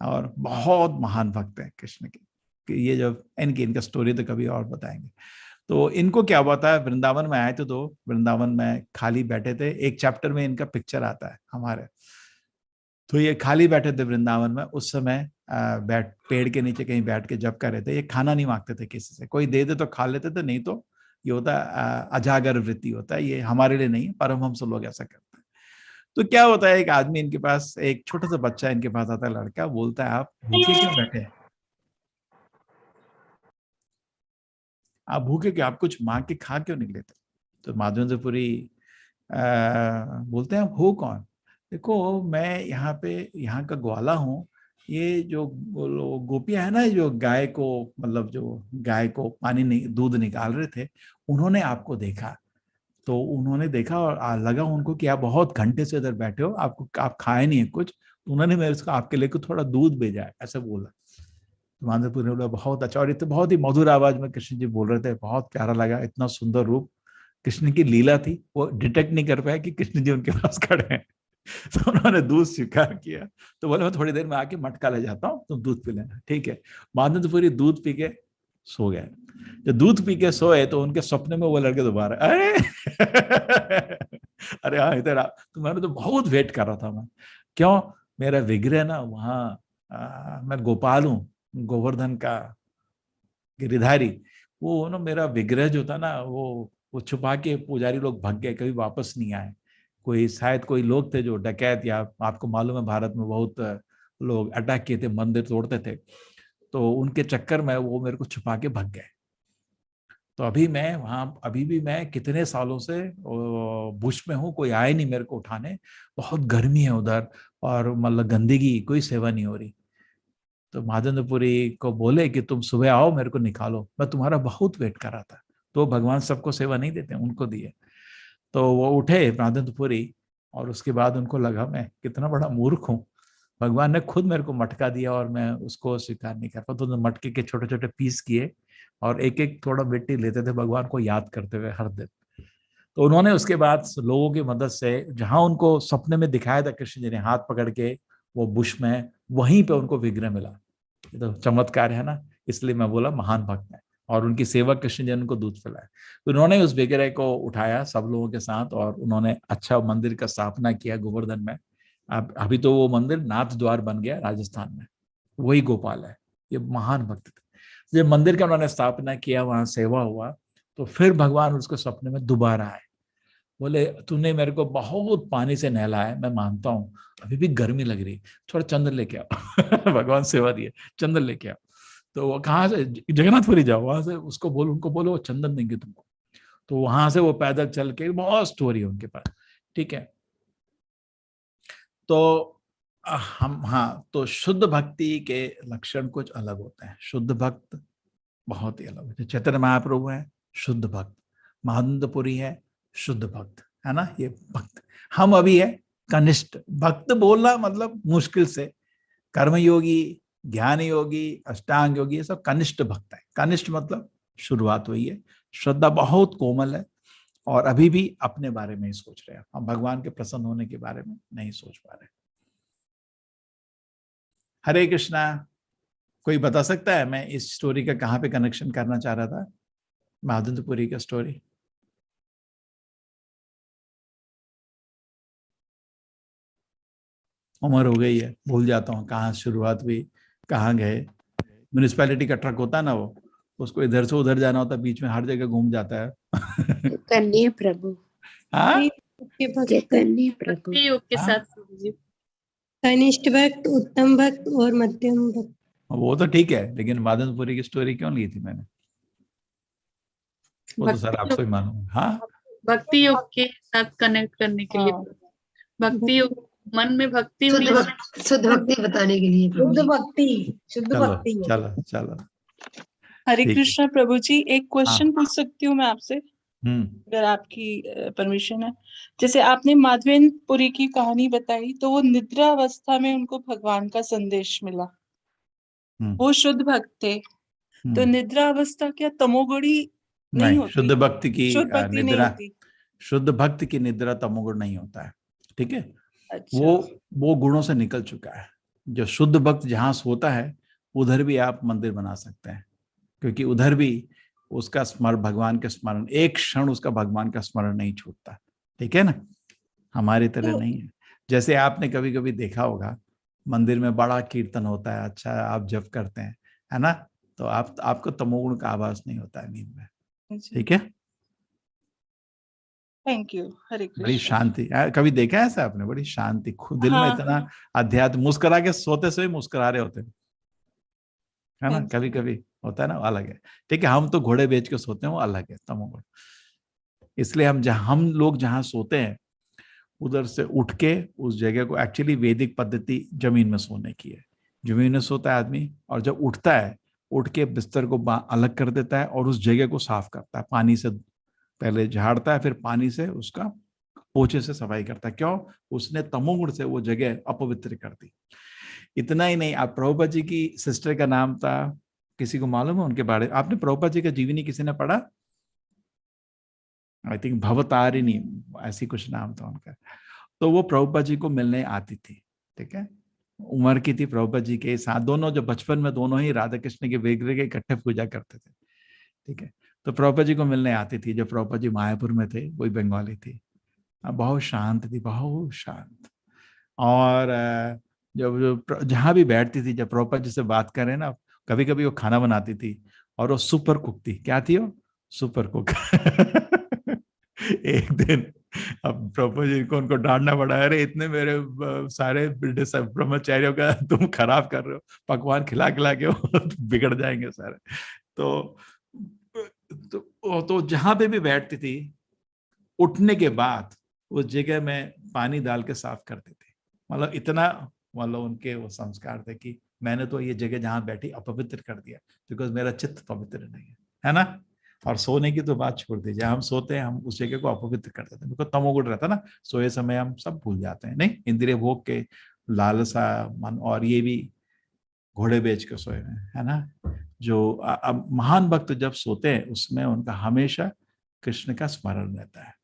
और बहुत महान भक्त है कृष्ण के। ये जब इनका स्टोरी तो कभी और बताएंगे। तो इनको क्या हुआ था, वृंदावन में आए थे तो वृंदावन में खाली बैठे थे। एक चैप्टर में इनका पिक्चर आता है हमारे। तो ये खाली बैठे थे वृंदावन में, उस समय बैठ पेड़ के नीचे कहीं बैठ के जप कर रहे थे। ये खाना नहीं मांगते थे किसी से, कोई दे दे तो खा लेते थे, नहीं तो ये होता अजागर वृत्ति होता है, ये हमारे लिए नहीं, परमहंस लोग ऐसा करते हैं। तो क्या होता है, एक आदमी इनके पास, एक छोटा सा बच्चा इनके पास आता है, लड़का, बोलता है आप भूखे क्यों बैठे हैं, आप भूखे क्यों, आप कुछ मांग के खा क्यों नहीं लेते। तो माधवेंद्रपुरी बोलते हैं आप हो कौन। देखो मैं यहाँ का ग्वाला हूँ, ये जो गोपियां है ना, जो गाय को मतलब जो गाय को पानी नहीं दूध निकाल रहे थे, उन्होंने आपको देखा। तो उन्होंने देखा और लगा उनको कि आप बहुत घंटे से इधर बैठे हो, आप खाए नहीं है कुछ, तो उन्होंने मेरे को आपके लिए थोड़ा दूध भेजा है, ऐसा बोला। तो माधवपुर ने बोला बहुत अच्छा। और ये तो बहुत ही मधुर आवाज में कृष्ण जी बोल रहे थे, बहुत प्यारा लगा, इतना सुंदर रूप। कृष्ण की लीला थी, वो डिटेक्ट नहीं कर पाया कि कृष्ण जी उनके पास खड़े हैं। तो उन्होंने दूध स्वीकार किया। तो बोले मैं थोड़ी देर में आके मटका ले जाता हूँ, तुम दूध पी लेना। ठीक है। माधवपुरी दूध पी के सो गए। जब दूध पी के सोए तो उनके सपने में वो लड़के दोबारा अरे अरे हाँ इधर। तो मैंने तो बहुत वेट कर रहा था मैं, क्यों, मेरा विग्रह ना वहाँ, मैं गोपाल हूँ, गोवर्धन का गिरिधारी, वो ना मेरा विग्रह जो था ना वो छुपा के पुजारी लोग भाग गए, कभी वापस नहीं आए। कोई शायद कोई लोग थे जो डकैत, या आपको मालूम है भारत में बहुत लोग अटैक किए थे, मंदिर तोड़ते थे, तो उनके चक्कर में वो मेरे को छुपा के भाग गए। तो अभी मैं वहाँ, अभी भी मैं कितने सालों से बुश में हूँ, कोई आए नहीं मेरे को उठाने, बहुत गर्मी है उधर और मतलब गंदगी, कोई सेवा नहीं हो रही। तो माधवेंद्रपुरी को बोले कि तुम सुबह आओ, मेरे को निकालो, मैं तुम्हारा बहुत वेट कर रहा था। तो भगवान सबको सेवा नहीं देते, उनको दिए। तो वो उठे माधवेंद्रपुरी, और उसके बाद उनको लगा मैं कितना बड़ा मूर्ख हूँ, भगवान ने खुद मेरे को मटका दिया और मैं उसको स्वीकार नहीं कर पाता। तो मटके के छोटे छोटे पीस किए और एक एक थोड़ा मिट्टी लेते थे, भगवान को याद करते हुए हर दिन। तो उन्होंने उसके बाद लोगों की मदद से, जहां उनको सपने में दिखाया था कृष्ण जी ने हाथ पकड़ के वो बुश में, वहीं पे उनको विग्रह मिला। ये तो चमत्कार है ना, इसलिए मैं बोला महान भक्त है। और उनकी सेवा कृष्ण जी ने उनको दूध पिलाया। तो उन्होंने उस विग्रह को उठाया सब लोगों के साथ और उन्होंने अच्छा मंदिर का स्थापना किया गोवर्धन में। अब अभी तो वो मंदिर नाथ द्वार बन गया राजस्थान में, वही गोपाल है। ये महान भक्त थे। जब मंदिर का उन्होंने स्थापना किया, वहां सेवा हुआ, तो फिर भगवान उसको सपने में दोबारा आए। बोले तूने मेरे को बहुत पानी से नहलाया, मैं मानता हूँ, अभी भी गर्मी लग रही, थोड़ा चंदन लेके आओ। भगवान सेवा दिए, चंदन लेके आओ। तो वो कहाँ से, जगन्नाथपुरी जाओ, वहां से उसको बोलो, उनको बोलो वो चंदन देंगे तुमको। तो वहां से वो पैदल चल के, बहुत स्टोरी है उनके पास। ठीक है। तो हम, हाँ, तो शुद्ध भक्ति के लक्षण कुछ अलग होते हैं। शुद्ध भक्त बहुत ही अलग होते हैं। चैतन्य महाप्रभु है शुद्ध भक्त, माधवेंद्रपुरी है शुद्ध भक्त, है ना। ये भक्त हम अभी है कनिष्ठ भक्त। बोलना मतलब मुश्किल से, कर्मयोगी, ज्ञान योगी, अष्टांग योगी, ये सब कनिष्ठ भक्त है। कनिष्ठ मतलब शुरुआत हुई है, श्रद्धा बहुत कोमल है और अभी भी अपने बारे में ही सोच रहे हैं, हम भगवान के प्रसन्न होने के बारे में नहीं सोच पा रहे। हरे कृष्णा। कोई बता सकता है, मैं इस स्टोरी का कहाँ पे कनेक्शन करना चाह रहा था, माधवेंद्रपुरी का स्टोरी। उम्र हो गई है, भूल जाता हूँ कहाँ शुरुआत हुई, कहाँ गए। म्यूनिसिपैलिटी का ट्रक होता है ना, वो उसको इधर से उधर जाना होता है, बीच में हर जगह घूम जाता है। चैतन्य प्रभु, हाँ, चैतन्य प्रभु योग के साथ कनिष्ठ भक्त, उत्तम भक्त और मध्यम भक्त। वो तो ठीक है, लेकिन माधवेंद्रपुरी की स्टोरी क्यों ली थी मैंने, वो तो सर आपको ही मालूम। हाँ, भक्ति योग के साथ कनेक्ट करने के लिए, भक्ति योग, मन में भक्ति, शुद्ध भक्ति बताने के लिए, शुद्ध भक्ति, शुद्ध भक्ति। चलो चलो। हरे कृष्ण प्रभु जी, एक क्वेश्चन पूछ सकती हूँ मैं आपसे, अगर आपकी परमिशन है। जैसे आपने माधवेंद्रपुरी की कहानी बताई, तो वो निद्रा अवस्था में उनको भगवान का संदेश मिला, वो शुद्ध भक्त थे। तो निद्रा अवस्था क्या तमोगुणी नहीं होती? शुद्ध भक्ति की निद्रा, शुद्ध भक्त की निद्रा तमोगुण नहीं होता है। ठीक है। अच्छा। वो गुणों से निकल चुका है। जो शुद्ध भक्त जहां सोता है उधर भी आप मंदिर बना सकते हैं, क्योंकि उधर भी उसका स्मरण, भगवान के स्मरण, एक क्षण उसका भगवान का स्मरण नहीं छूटता। ठीक है ना, हमारी तरह नहीं है। जैसे आपने कभी कभी देखा होगा मंदिर में बड़ा कीर्तन होता है, अच्छा आप जप करते हैं, है ना, तो आपको तमोगुण का आभास नहीं होता है नींद में। ठीक है, थैंक यू। हरे बड़ी कृष्ण। शांति। कभी देखा है ऐसा आपने? बड़ी शांति, खुद दिल में हाँ, इतना हाँ। अध्यात्म, मुस्कुरा के सोते से मुस्कुरा रहे होते हैं, है ना, हाँ जी। कभी कभी होता है ना, वो अलग है। ठीक है, हम तो घोड़े बेच के सोते हैं, वो अलग है तमोगुण। इसलिए हम लोग जहाँ सोते हैं उधर से उठ के उस जगह को, एक्चुअली वैदिक पद्धति जमीन में सोने की है। जमीन में सोता है आदमी, और जब उठता है उठ के बिस्तर को अलग कर देता है और उस जगह को साफ करता है, पानी से पहले झाड़ता है, फिर पानी से उसका पोछे से सफाई करता है। क्यों? उसने तमोगुण से वो जगह अपवित्र कर दी। इतना ही नहीं, आप प्रभुपाद जी की सिस्टर का नाम था, किसी को मालूम है उनके बारे में? आपने प्रभुपाद जी का जीवनी किसी ने पढ़ा? आई थिंक भवतारिणी ऐसी कुछ नाम था उनका। तो वो प्रभुपाद जी को मिलने आती थी। ठीक है, उम्र की थी प्रभुपाद जी के साथ, दोनों जो बचपन में दोनों ही राधा कृष्ण के विग्रह के इकट्ठे पूजा करते थे। ठीक है, तो प्रभुपाद जी को मिलने आती थी। जब प्रभुपाद जी मायापुर में थे, वही बंगाली थी, बहुत शांत थी, बहुत शांत। और जब जहां भी बैठती थी, जब प्रभुपाद जी से बात करें ना, कभी कभी वो खाना बनाती थी और वो सुपर कुक थी। क्या थी वो? Super cook. एक दिन अब प्रभुपाद जी को उनको डांटना पड़ा, अरे इतने मेरे सारे ब्रह्मचारियों का तुम खराब कर रहे हो, पकवान खिला खिला के बिगड़ जाएंगे सारे। तो जहां पे भी बैठती थी, उठने के बाद उस जगह में पानी डाल के साफ करते थे। मतलब इतना, मतलब उनके वो संस्कार थे कि मैंने तो ये जगह जहां बैठी अपवित्र कर दिया, बिकॉज मेरा चित्त पवित्र नहीं है ना। और सोने की तो बात छोड़ दीजिए, हम सोते हैं, हम उस जगह को अपवित्र कर देते हैं, बिकॉज तमोगुण रहता है ना। सोए समय हम सब भूल जाते हैं, नहीं, इंद्रिय भोग के लालसा मन, और ये भी घोड़े बेच के सोए हुए, है ना। जो अब महान भक्त जब सोते हैं उसमें उनका हमेशा कृष्ण का स्मरण रहता है।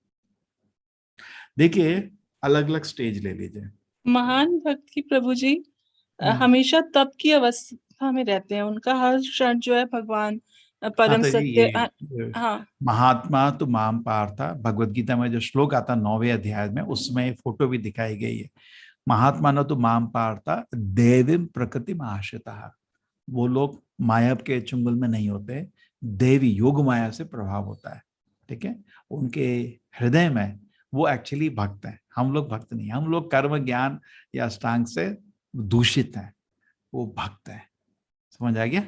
देखिए, अलग अलग स्टेज ले लीजिए। महान भक्त की प्रभु जी हमेशा तप की अवस्था में रहते हैं, उनका हर क्षण जो है भगवान परम सत्य। हाँ, महात्मा तो माम पार्था, भगवद गीता में जो श्लोक आता 9वें अध्याय में, उसमें फोटो भी दिखाई गई है। महात्मा न तो माम पार्था देवीम प्रकृति आश्रिता, वो लोग माया के चुंगल में नहीं होते, देवी योग माया से प्रभाव होता है। ठीक है, उनके हृदय में वो एक्चुअली भक्त है। हम लोग भक्त नहीं, हम लोग कर्म ज्ञान या अष्टांग से दूषित हैं, वो भक्त है। समझ आ गया?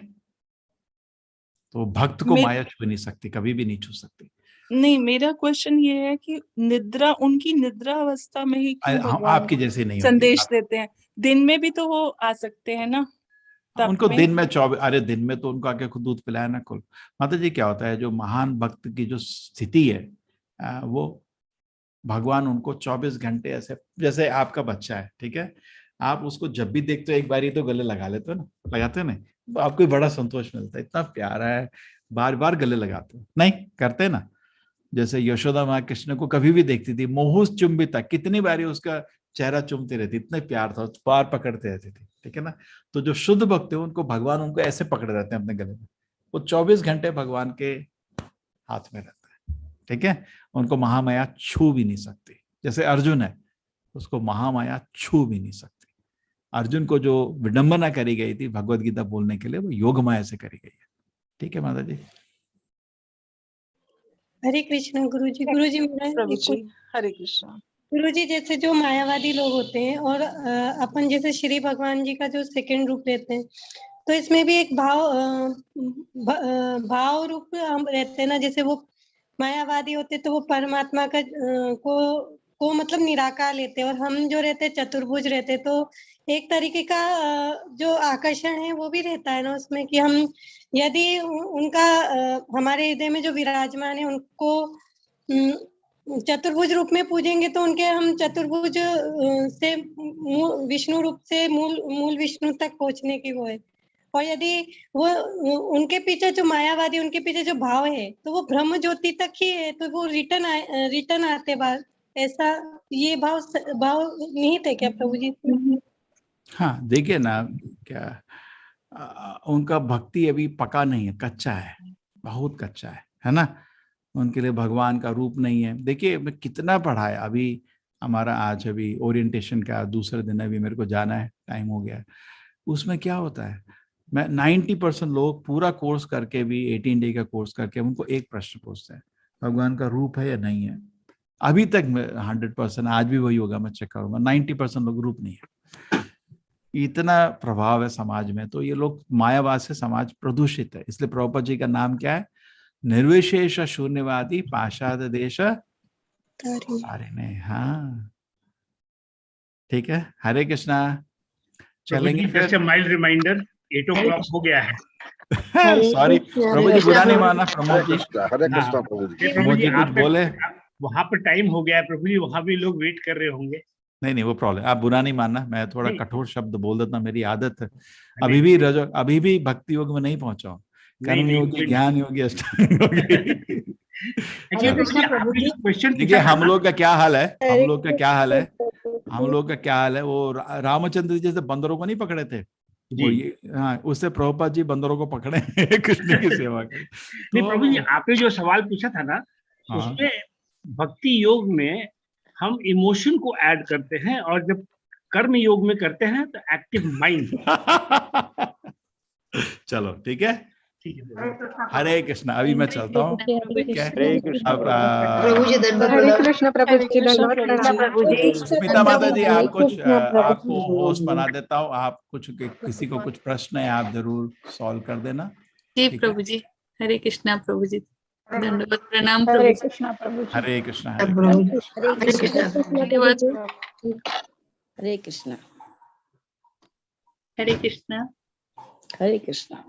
तो भक्त को माया छू नहीं सकती, कभी भी नहीं छू सकती। नहीं, मेरा क्वेश्चन ये है कि निद्रा, उनकी निद्रा अवस्था में ही क्यों भगवान आपकी जैसे नहीं संदेश देते हैं? दिन में भी तो वो आ सकते हैं ना। उनको दिन में 24, अरे दिन में तो उनको आके खुद दूध पिलाया ना कुल। माता जी, क्या होता है, जो महान भक्त की जो स्थिति है, वो भगवान उनको 24 घंटे ऐसे, जैसे आपका बच्चा है, ठीक है, आप उसको जब भी देखते हो एक बार ही तो गले लगा लेते हो ना, लगाते हो ना, तो आपको बड़ा संतोष मिलता है, इतना प्यारा है, बार बार गले लगाते हो, नहीं करते ना। जैसे यशोदा माँ कृष्ण को कभी भी देखती थी, मोहुस चुंबिता, कितनी बारी उसका चेहरा चुमती रहती, इतना प्यार था, बार पकड़ते रहती थी। ठीक है ना, तो जो शुद्ध भक्त है उनको भगवान उनको ऐसे पकड़े रहते हैं अपने गले में, वो 24 घंटे भगवान के हाथ में रहता है। ठीक है, उनको महामाया छू भी नहीं सकती। जैसे अर्जुन है, उसको महामाया छू भी नहीं सकती। अर्जुन को जो विडंबना करी गई थी भगवत गीता बोलने के लिए, वो योग माया से करी गई है। ठीक है माता जी। हरे कृष्ण गुरुजी। गुरुजी प्रभु जी, हरे कृष्ण। गुरुजी, जैसे जो मायावादी लोग होते हैं और अपन जैसे श्री भगवान जी का जो सेकंड रूप लेते हैं, तो इसमें भी एक भाव रूप हम रहते हैं ना। जैसे वो मायावादी होते तो वो परमात्मा का को मतलब निराकार लेते, और हम जो रहते चतुर्भुज रहते, तो एक तरीके का जो आकर्षण है वो भी रहता है ना उसमें, कि हम यदि उनका हमारे हृदय में जो विराजमान है उनको चतुर्भुज रूप में पूजेंगे, तो उनके हम चतुर्भुज से विष्णु रूप से मूल विष्णु तक पहुंचने की वो है। और यदि वो उनके पीछे जो मायावादी, उनके पीछे जो भाव है, तो वो ब्रह्म ज्योति तक ही है, तो वो रिटर्न आते बार, ऐसा ये भाव नहीं थे क्या प्रभु जी? हाँ देखिए ना, क्या उनका भक्ति अभी पका नहीं है, कच्चा है, बहुत कच्चा है ना। उनके लिए भगवान का रूप नहीं है। देखिए मैं कितना पढ़ा है, अभी हमारा आज अभी ओरिएंटेशन का दूसरा दिन, अभी मेरे को जाना है, टाइम हो गया है। उसमें क्या होता है, मैं 90% लोग पूरा कोर्स करके भी 18 डे का कोर्स करके उनको एक प्रश्न पूछते हैं, भगवान का रूप है या नहीं है। अभी तक मैं 100%, आज भी वही होगा, मैं चेक करूंगा, 90% लोग रूप नहीं है। इतना प्रभाव है समाज में, तो ये लोग मायावाद से समाज प्रदूषित है। इसलिए प्रभुपाद जी का नाम क्या है, निर्विशेष शून्यवादी पाशाद देश तारिणे। हाँ ठीक है, हरे कृष्णा। चलेंगे फिर। माइल्ड रिमाइंडर, 8 o'clock हो गया है। सॉरी प्रभु जी, बुरा नहीं माना। प्रमोद जी, हरे कृष्णा प्रभु जी। प्रभु जी कुछ बोले? वहां पर टाइम हो गया है प्रभु जी, वहां भी लोग वेट कर रहे होंगे। नहीं वो प्रॉब्लम, आप बुरा नहीं मानना, मैं थोड़ा कठोर शब्द बोल देता, मेरी आदत है। अभी भी भक्ति योग में नहीं पहुंचा हूँ, कर्म योगी, ज्ञान योगी, अष्टांग योगी। देखिए हम लोग का क्या हाल है, हम लोग का क्या हाल है, वो रामचंद्र जी जैसे बंदरों को नहीं पकड़े थे वो, ये हाँ, उससे प्रभुपाद जी बंदरों को पकड़े कृष्ण की सेवा के। नहीं प्रभु जी, आपने जो सवाल पूछा था ना, उसमें भक्ति योग में हम इमोशन को ऐड करते हैं, और जब कर्म योग में करते हैं तो एक्टिव माइंड। चलो ठीक है, हरे कृष्णा। अभी मैं चलता हूँ। हरे कृष्णा प्रभु जी। स्मिता माता जी, आप कुछ, आपको होस्ट बना देता हूँ, आप कुछ, किसी को कुछ प्रश्न है आप जरूर सॉल्व कर देना। जी प्रभु जी, हरे कृष्णा प्रभु जी, धन्यवाद, प्रणाम प्रभु। हरे कृष्णा प्रभु जी। हरे कृष्णा हरे कृष्णा हरे कृष्णा। हरे कृष्णा।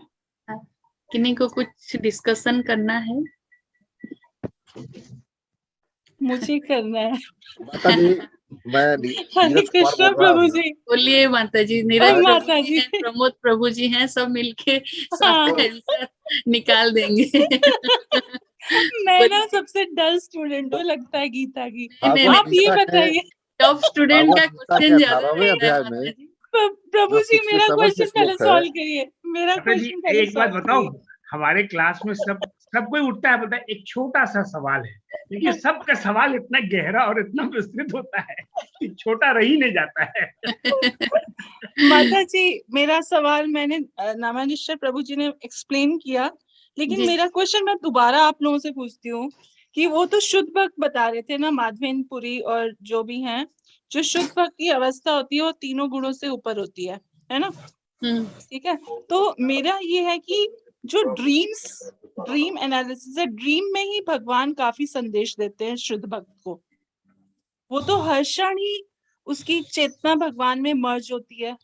किन्हीं को कुछ डिस्कशन करना है? मुझे करना है। माता जी, हरे कृष्णा प्रभु जी। बोलिए माता जी। नीरज माता जी, प्रमोद प्रभु जी हैं, सब मिलके आंसर निकाल देंगे। मैं ना सबसे डल स्टूडेंट हूँ लगता है गीता की। नहीं, आप ये बताइए, टॉप स्टूडेंट का क्वेश्चन ज्यादा अध्याय में प्रभु जी मेरा क्वेश्चन पहले सॉल्व करिए। मेरा क्वेश्चन पहले एक बात बताओ, हमारे क्लास में सब कोई उठता है, बोलता है एक छोटा सा सवाल है, लेकिन सबका सवाल इतना गहरा और इतना विस्तृत होता है कि छोटा रह ही नहीं जाता है। माता जी मेरा सवाल मैंने नामानिश्चर प्रभु जी ने एक्सप्लेन किया, लेकिन मेरा क्वेश्चन मैं दोबारा आप लोगों से पूछती हूँ कि वो तो शुद्ध भक्त बता रहे थे ना, माधवेंद्र पुरी और जो भी हैं, जो शुद्ध भक्त की अवस्था होती है वो तीनों गुणों से ऊपर होती है ना? ठीक है, तो मेरा ये है कि जो ड्रीम एनालिसिस है, ड्रीम में ही भगवान काफी संदेश देते हैं शुद्ध भक्त को। वो तो हर क्षण ही उसकी चेतना भगवान में मर्ज होती है,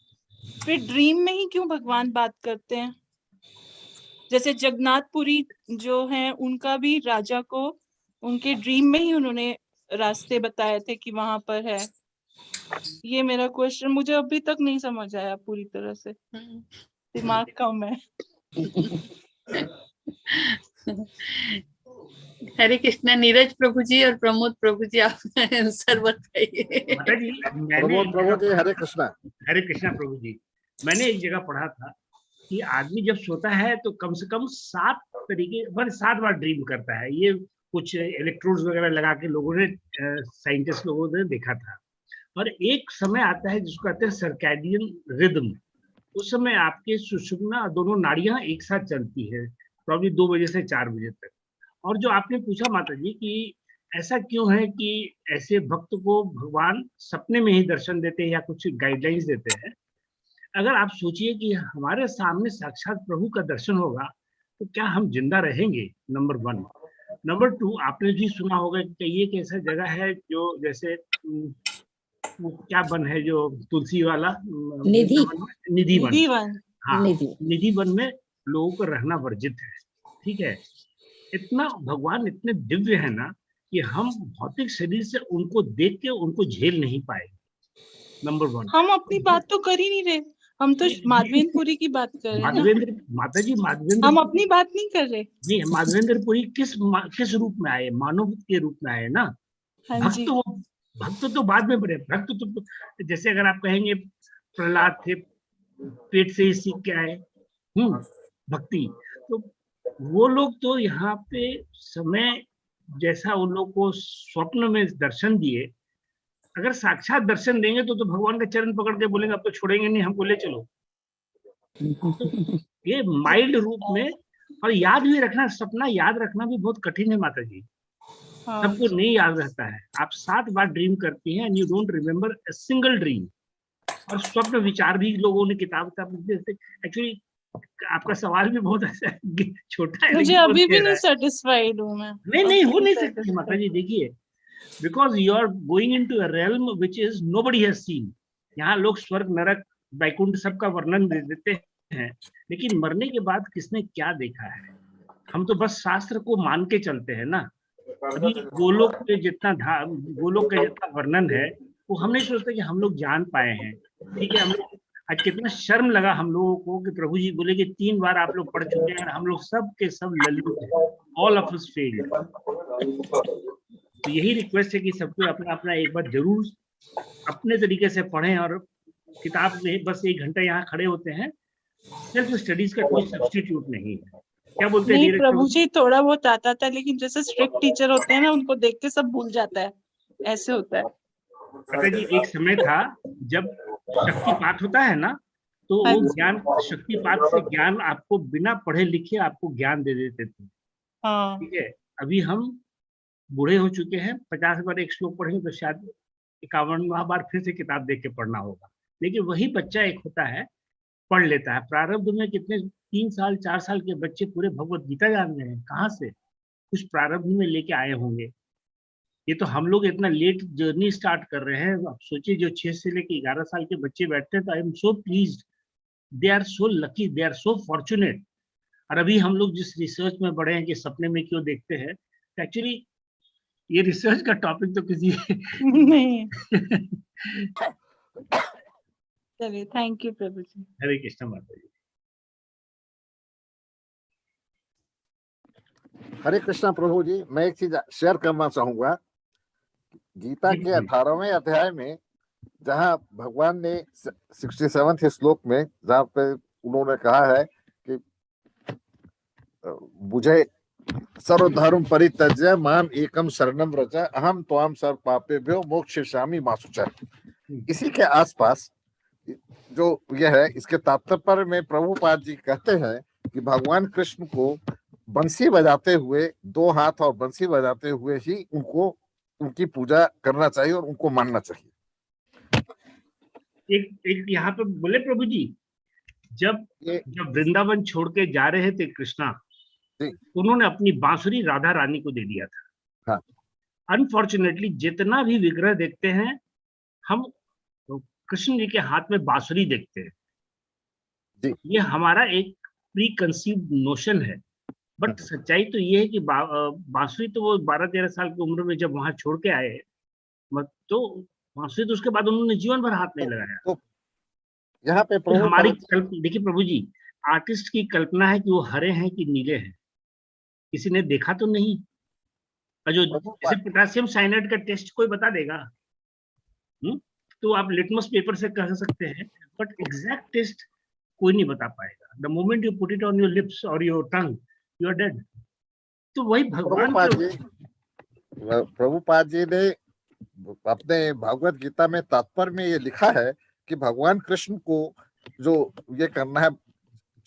फिर ड्रीम में ही क्यों भगवान बात करते हैं? जैसे जगन्नाथपुरी जो हैं, उनका भी राजा को उनके ड्रीम में ही उन्होंने रास्ते बताए थे कि वहां पर है। ये मेरा क्वेश्चन मुझे अभी तक नहीं समझ आया पूरी तरह से, दिमाग कम है। हरे कृष्णा। नीरज प्रभु जी और प्रमोद प्रभु जी, आप आंसर बताइए। प्रभु जी, हरे कृष्णा। हरे कृष्णा प्रभु जी। मैंने एक जगह पढ़ा था कि आदमी जब सोता है तो कम से कम 7 बार ड्रीम करता है। ये कुछ इलेक्ट्रोड्स वगैरह लगा के लोगों ने, साइंटिस्ट लोगों ने देखा था। और एक समय आता है जिसको कहते हैं सर्कैडियन रिदम। उस समय आपके सुषुम्ना, दोनों नाड़ियां एक साथ चलती है, प्रॉब्ली 2 बजे से 4 बजे तक। और जो आपने पूछा माता जी कि ऐसा क्यों है कि ऐसे भक्त को भगवान सपने में ही दर्शन देते हैं या कुछ गाइडलाइंस देते हैं, अगर आप सोचिए कि हमारे सामने साक्षात प्रभु का दर्शन होगा तो क्या हम जिंदा रहेंगे? नंबर 1। नंबर 2, आपने भी सुना होगा कि ये एक ऐसा जगह है जो जैसे क्या वन है जो तुलसी वाला, निधि वन। हाँ, निधि वन में लोगों को रहना वर्जित है। ठीक है, इतना भगवान इतने दिव्य है ना कि हम भौतिक शरीर से उनको देख के उनको झेल नहीं पाए। नंबर 1। हम अपनी बात तो कर ही नहीं रहे, हम तो माधवेंद्रपुरी की बात कर रहे हैं। माता जी, माधवेंद्र, हम अपनी बात नहीं कर रहे। जी, माधवेंद्रपुरी किस रूप में आए? मानव के रूप में आए ना। भक्त भक्त तो बाद में बने। भक्त तो जैसे अगर आप कहेंगे प्रहलाद थे, पेट से ही सीख के आए भक्ति, तो वो लोग तो यहाँ पे समय जैसा उन लोग को स्वप्न में दर्शन दिए, अगर साक्षात दर्शन देंगे तो भगवान का चरण पकड़ के बोलेंगे अब तो छोड़ेंगे नहीं, हमको ले चलो। तो ये माइल्ड रूप में, और याद भी रखना, सपना याद रखना भी बहुत कठिन है माता जी, सबको नहीं याद रहता है। आप 7 बार ड्रीम करती हैं and you don't remember a single dream. और स्वप्न विचार भी लोगों ने किताब एक्चुअली आपका सवाल भी बहुत छोटा है, मुझे अभी भी नहीं सेटिस्फाइड हूँ मैं। नहीं हो नहीं सकती माता जी। देखिए, because you are going into a realm which is nobody has seen. यहाँ लोग स्वर्ग नरक वैकुंठ सबका वर्णन दे देते हैं, लेकिन मरने के बाद किसने क्या देखा है? हम तो बस शास्त्र को मान के चलते हैं ना। अभी गोलोक के जितना गोलोक का जितना वर्णन है वो हम नहीं सोचते कि हम लोग जान पाए हैं। ठीक है, हम लोग आज कितना शर्म लगा हम लोगों को कि प्रभु जी बोले कि 3 बार आप लोग पढ़ चुके हैं, हम लोग सब के सब लल्लू हैं, ऑल ऑफ अस फेल्ड। तो यही रिक्वेस्ट है कि सबको अपना अपना एक बार जरूर अपने तरीके से पढ़ें, और किताब में बस 1 घंटा यहाँ खड़े होते हैं, सेल्फ स्टडीज का कोई सब्स्टिट्यूट नहीं है। क्या बोलते हैं? नहीं प्रभु जी, थोड़ा बहुत आता था, लेकिन जैसे स्ट्रिक्ट टीचर होते हैं ना, उनको देख के सब भूल जाता है, ऐसे होता है। पता जी, एक समय था जब शक्तिपात होता है ना, तो वो ज्ञान, शक्तिपात से ज्ञान आपको बिना पढ़े लिखे आपको ज्ञान दे देते थे। ठीक है, अभी हम बूढ़े हो चुके हैं, 50 बार एक श्लोक पढ़ेंगे तो शायद 51वां बार फिर से किताब देख के पढ़ना होगा। लेकिन वही बच्चा एक होता है, पढ़ लेता है। प्रारब्ध में कितने 3 साल 4 साल के बच्चे पूरे भगवत गीता जान रहे हैं, कहाँ से? कुछ प्रारब्ध में लेके आए होंगे। ये तो हम लोग इतना लेट जर्नी स्टार्ट कर रहे हैं। आप सोचिए, जो 6 से लेके 11 साल के बच्चे बैठते हैं, तो I am so pleased, they are so lucky, they are so fortunate. और अभी हम लोग जिस रिसर्च में बढ़े हैं कि सपने में क्यों देखते हैं, एक्चुअली ये रिसर्च का टॉपिक तो किसी नहीं। चलिए, थैंक यू प्रभु जी। हरे कृष्ण माता जी। हरे कृष्णा प्रभु जी, मैं एक चीज शेयर करना चाहूंगा। गीता के 18वें अध्याय में जहाँ भगवान ने 67वें श्लोक में जहाँ पे उन्होंने कहा है कि मुझे सर्वधर्म परित्यज्य माम एकम शरणम व्रज अहम त्वाम सर्व पापेभ्यो मोक्षयिष्यामि मा शुचः। इसी के आसपास जो यह है, इसके तात्पर्य में प्रभुपाद जी कहते हैं कि भगवान कृष्ण को बंसी बजाते हुए, 2 हाथ और बंसी बजाते हुए ही उनकी पूजा करना चाहिए और उनको मानना चाहिए। एक यहाँ पे बोले प्रभु जी, जब वृंदावन छोड़ के जा रहे थे कृष्णा, उन्होंने अपनी बांसुरी राधा रानी को दे दिया था। हाँ। अनफॉर्चुनेटली जितना भी विग्रह देखते हैं हम, कृष्ण जी के हाथ में बांसुरी देखते हैं। ये हमारा एक प्री कंसीव्ड नोशन है, बट सच्चाई तो ये है कि बांसुरी तो वो 12-13 साल की उम्र में जब वहां छोड़ के आए, तो बांसुरी तो उसके बाद उन्होंने जीवन भर हाथ नहीं लगाया। तो यहाँ पे हमारी देखिए प्रभु जी, आर्टिस्ट की कल्पना है कि वो हरे हैं कि नीले हैं, किसी ने देखा तो नहीं। और जो जैसे पोटेशियम साइनाइड का टेस्ट कोई बता देगा, तो आप लिटमस पेपर से कह सकते हैं, बट एग्जैक्ट टेस्ट कोई नहीं बता पाएगा। The moment you put it on your lips और your tongue, you are dead. तो वही भगवान प्रभुपाद जी ने अपने भगवत गीता में तात्पर्य में ये लिखा है कि भगवान कृष्ण को जो ये करना है,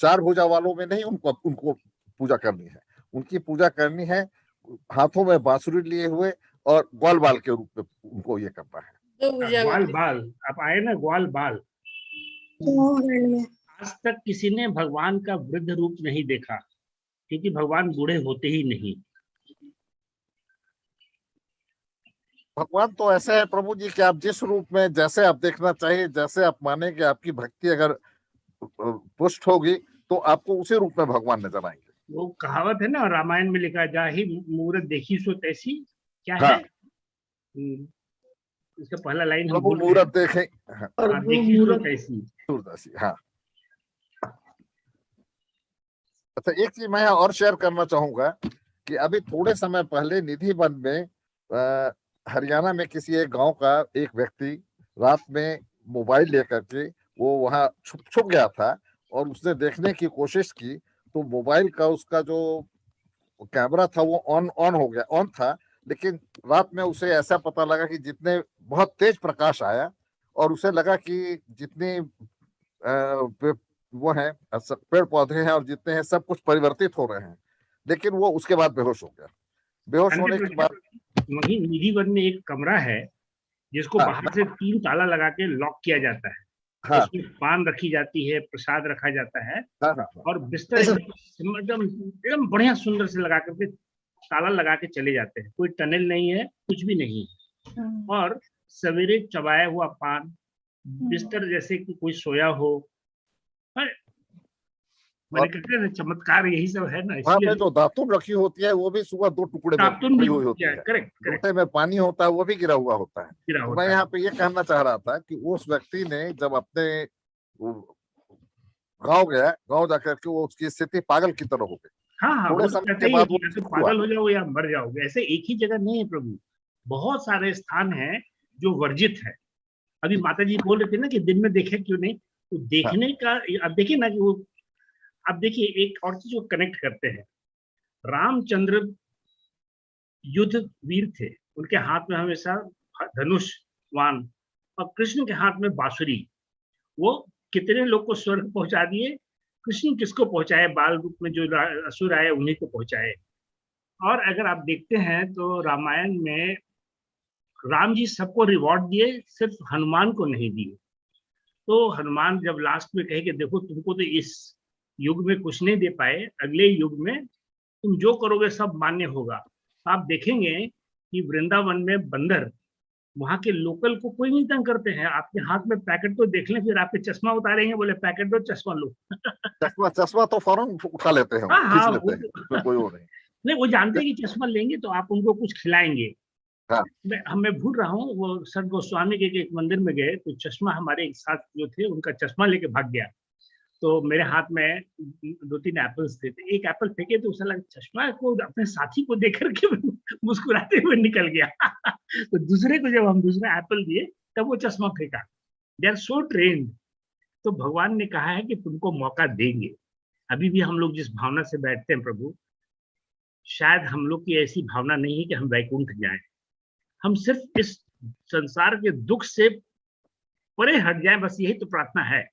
4 भुजा वालों में नहीं, उनको पूजा करनी है। उनकी पूजा करनी है हाथों में बांसुरी लिए हुए और ग्वाल बाल के रूप में उनको ये करना है। ग्वाल बाल, आप आए ना, ग्वाल बाल। आज तक किसी ने भगवान का वृद्ध रूप नहीं देखा, क्योंकि भगवान बूढ़े होते ही नहीं। भगवान तो ऐसे है प्रभु जी कि आप जिस रूप में, जैसे आप देखना चाहिए, जैसे आप माने कि आपकी भक्ति अगर पुष्ट होगी तो आपको उसी रूप में भगवान नजर आएंगे। वो कहावत है ना, रामायण में लिखा, जाहि मूरत देखी सो तैसी, क्या हाँ। है इसका पहला लाइन? प्रभु मूरत देखे देखी सो तैसी। हाँ। अच्छा, एक चीज मैं और शेयर करना चाहूंगा कि अभी थोड़े समय पहले निधि वन में हरियाणा में किसी एक गांव का एक व्यक्ति रात में मोबाइल लेकर के वो वहां छुप गया था और उसने देखने की कोशिश की, तो मोबाइल का उसका जो कैमरा था वो ऑन था, लेकिन रात में उसे ऐसा पता लगा कि जितने बहुत तेज प्रकाश आया और उसे लगा कि जितने वो हैं पेड़ पौधे हैं और जितने हैं सब कुछ परिवर्तित हो रहे हैं, लेकिन वो उसके बाद बेहोश हो गया। बेहोश होने के बाद वही निधि वन में एक कमरा है जिसको बाहर से 3 ताला लगा के लॉक किया जाता है। हाँ। उसमें पान रखी जाती है, प्रसाद रखा जाता है। हाँ। और बिस्तर एकदम बढ़िया सुंदर से लगा करके ताला लगा के चले जाते हैं। कोई टनल नहीं है, कुछ भी नहीं है। और सवेरे चबाया हुआ पान, बिस्तर जैसे कि कोई सोया हो। मैंने कहते हैं चमत्कार यही सब है ना। वहाँ पे जो दातुन रखी होती है वो भी सुबह 2 टुकड़े में हुई होती है। करेक्ट। लोटे में पानी होता है वो भी गिरा हुआ होता है। तो मैं यहाँ पे ये कहना चाह रहा था कि उस व्यक्ति ने जब अपने गाँव जाकर के वो उसकी स्थिति पागल की तरह हो गई। हाँ, थोड़े समय के बाद वो पागल हो जाओगे या मर जाओगे। ऐसे एक ही जगह नहीं है प्रभु, बहुत सारे स्थान हैं जो वर्जित है। अभी माता जी बोल रहे थे ना कि दिन में देखे क्यों नहीं, तो देखने का अब देखिए ना कि वो अब देखिए एक और चीज को कनेक्ट करते हैं। रामचंद्र युद्ध वीर थे, उनके हाथ में हमेशा धनुष बाण और कृष्ण के हाथ में बांसुरी। वो कितने लोग को स्वर्ग पहुंचा दिए, कृष्ण किसको पहुंचाए, बाल रूप में जो असुर आए उन्हीं को पहुंचाए। और अगर आप देखते हैं तो रामायण में राम जी सबको रिवॉर्ड दिए, सिर्फ हनुमान को नहीं दिए। तो हनुमान जब लास्ट में कहे कि देखो तुमको तो इस युग में कुछ नहीं दे पाए, अगले युग में तुम जो करोगे सब मान्य होगा। आप देखेंगे कि वृंदावन में बंदर वहां के लोकल को कोई नहीं तंग करते हैं। आपके हाथ में पैकेट तो देख लें, फिर आपके चश्मा उतारेंगे, बोले पैकेट दो, चश्मा लो। चश्मा तो फौरन उठा लेते हैं, हाँ, कोई वो नहीं, वो जानते हैं कि चश्मा लेंगे तो आप उनको कुछ खिलाएंगे। हाँ। मैं भूल रहा हूँ, वो सर गोस्वामी के एक मंदिर में गए तो चश्मा हमारे एक साथ जो थे उनका चश्मा लेके भाग गया। तो मेरे हाथ में 2-3 एप्पल्स थे, तो एक एप्पल फेंके तो उसे लगा चश्मा को अपने साथी को देख करके मुस्कुराते हुए निकल गया। तो दूसरे को जब हम दूसरा एप्पल दिए तब वो चश्मा फेंका। They are so trained. तो भगवान ने कहा है कि तुमको मौका देंगे। अभी भी हम लोग जिस भावना से बैठते हैं प्रभु, शायद हम लोग की ऐसी भावना नहीं है कि हम वैकुंठ जाएं। हम सिर्फ इस संसार के दुख से परे हट जाएं, बस यही तो प्रार्थना है।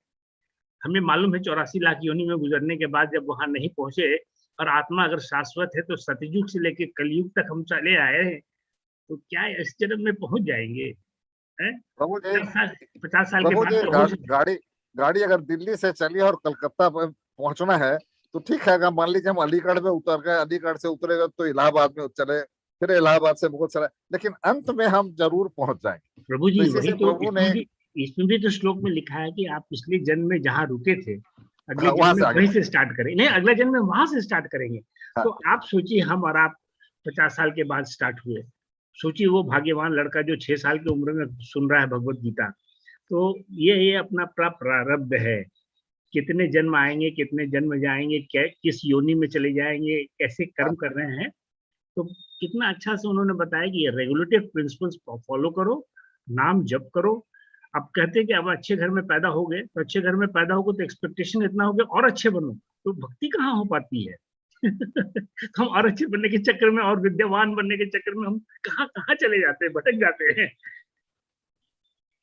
हमें मालूम है 84 लाख योनि में गुजरने के बाद जब वहां नहीं पहुंचे और आत्मा अगर शाश्वत है तो सतयुग से लेकर कलयुग तक हम चले आए हैं, तो क्या इस जन्म में पहुंच जाएंगे? 50 साल के बाद गाड़ी अगर दिल्ली से चली और कलकत्ता पहुंचना है तो ठीक है। मान लीजिए हम अलीगढ़ में उतर गए, अलीगढ़ से उतरेगा तो इलाहाबाद में चले, फिर इलाहाबाद से मुगल चले, लेकिन अंत में हम जरूर पहुंच जाएंगे। प्रभु जी, वही तो प्रभु ने इसमें भी तो श्लोक में लिखा है कि आप पिछले जन्म में जहाँ रुके थे अगले जन्म में वहीं से स्टार्ट करें। नहीं, अगले जन्म में वहां से स्टार्ट करेंगे। तो आप सोचिए, हम और आप 50 साल के बाद स्टार्ट हुए। सोचिए वो भाग्यवान लड़का जो 6 साल की उम्र में सुन रहा है भगवत गीता। तो ये अपना प्रारब्ध है। कितने जन्म आएंगे, कितने जन्म जाएंगे, किस योनि में चले जाएंगे, कैसे कर्म कर रहे हैं। तो कितना अच्छा से उन्होंने बताया कि ये रेगुलेटिव प्रिंसिपल्स फॉलो करो, नाम जप करो। अब कहते हैं कि अब अच्छे घर में पैदा हो गए, तो अच्छे घर में पैदा हो गए तो एक्सपेक्टेशन इतना हो गया और अच्छे बनो, तो भक्ति कहाँ हो पाती है? तो हम और अच्छे बनने के चक्कर में और विद्यावान बनने के चक्कर में हम कहाँ चले जाते हैं, भटक जाते हैं।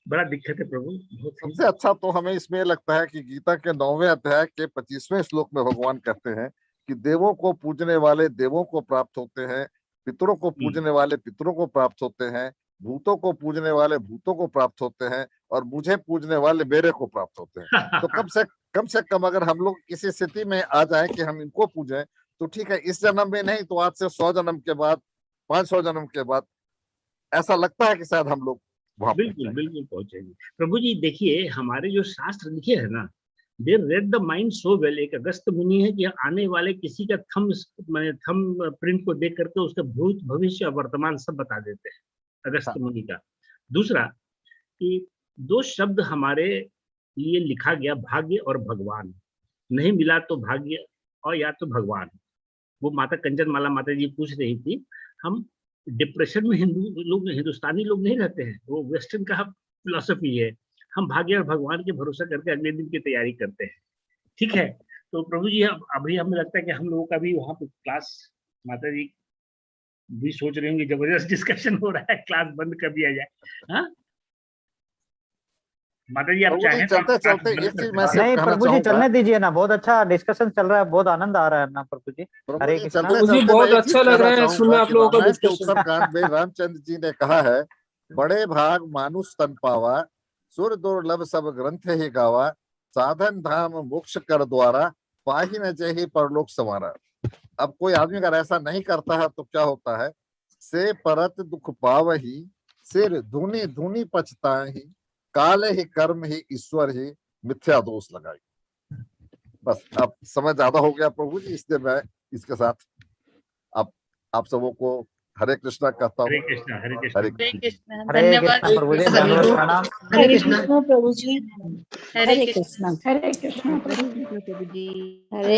बड़ा दिक्कत है प्रभु। सबसे अच्छा तो हमें इसमें लगता है कि गीता के 9वें अध्याय के 25वें श्लोक में भगवान कहते हैं कि देवों को पूजने वाले देवों को प्राप्त होते हैं, पितरों को पूजने वाले पितरों को प्राप्त होते हैं, भूतों को पूजने वाले भूतों को प्राप्त होते हैं, और मुझे पूजने वाले मेरे को प्राप्त होते हैं। तो कम से कम अगर हम लोग किसी स्थिति में आ जाए कि हम इनको पूजें तो ठीक है, इस जन्म में नहीं तो आज से 100 जन्म के बाद, 500 जन्म के बाद ऐसा लगता है कि शायद हम लोग वहां बिल्कुल पहुंचेंगे। प्रभु जी देखिए, हमारे जो शास्त्र लिखे है ना, they read the mind so well. एक अगस्त मुनि है कि आने वाले किसी का थम प्रिंट को देख करके उसका भूत भविष्य और वर्तमान सब बता देते हैं, अगस्त मुनि का। दूसरा कि 2 शब्द हमारे लिए लिखा गया, भाग्य और भगवान। नहीं मिला तो भाग्य और या तो भगवान। वो माता कंचन माला माता जी पूछ रही थी, हम डिप्रेशन में हिंदुस्तानी लोग नहीं रहते हैं, वो वेस्टर्न का फिलॉसफी है। हम भाग्य और भगवान के भरोसा करके अगले दिन की तैयारी करते हैं। ठीक है, तो प्रभु जी अभी हमें लगता है कि हम लोगों का भी वहाँ पे क्लास, माता जी भी सोच रहे होंगे, जबरदस्त डिस्कशन हो रहा है, क्लास बंद कर दिया जाए। हाँ माता जी, आप चाहें चलते चलते एक चीज मैं नहीं प्रभु जी चलने दीजिए ना, बहुत अच्छा डिस्कशन चल रहा है, बहुत आनंद आ रहा है ना प्रभु जी। हरे कृष्णा। बहुत अच्छा लग रहा है सुनना आप लोगों का डिस्कशन। उत्तरकांड में रामचंद्र जी ने कहा है, बड़े भाग मानुष तन पावा, सुर दुर्लभ सब ग्रंथ ही गावा, साधन धाम मोक्ष कर द्वारा, पाही न जही परलोक संवारा। अब कोई आदमी अगर ऐसा नहीं करता है तो क्या होता है, से परत दुख पावही, सिर धुनी धुनी पछताही, काले ही कर्म ही ईश्वर ही, मिथ्या दोष लगाई। बस अब समय ज्यादा हो गया प्रभु जी, इसलिए मैं इसके साथ आप सबों को हरे कृष्णा कहता हूँ। हरे कृष्णा, हरे कृष्णा, हरे कृष्णा। हरे धन्यवाद कृष्णा प्रभु जी, धन्यवाद प्रणाम। हरे कृष्णा प्रभु जी। हरे कृष्णा। हरे कृष्णा प्रभु जी। हरे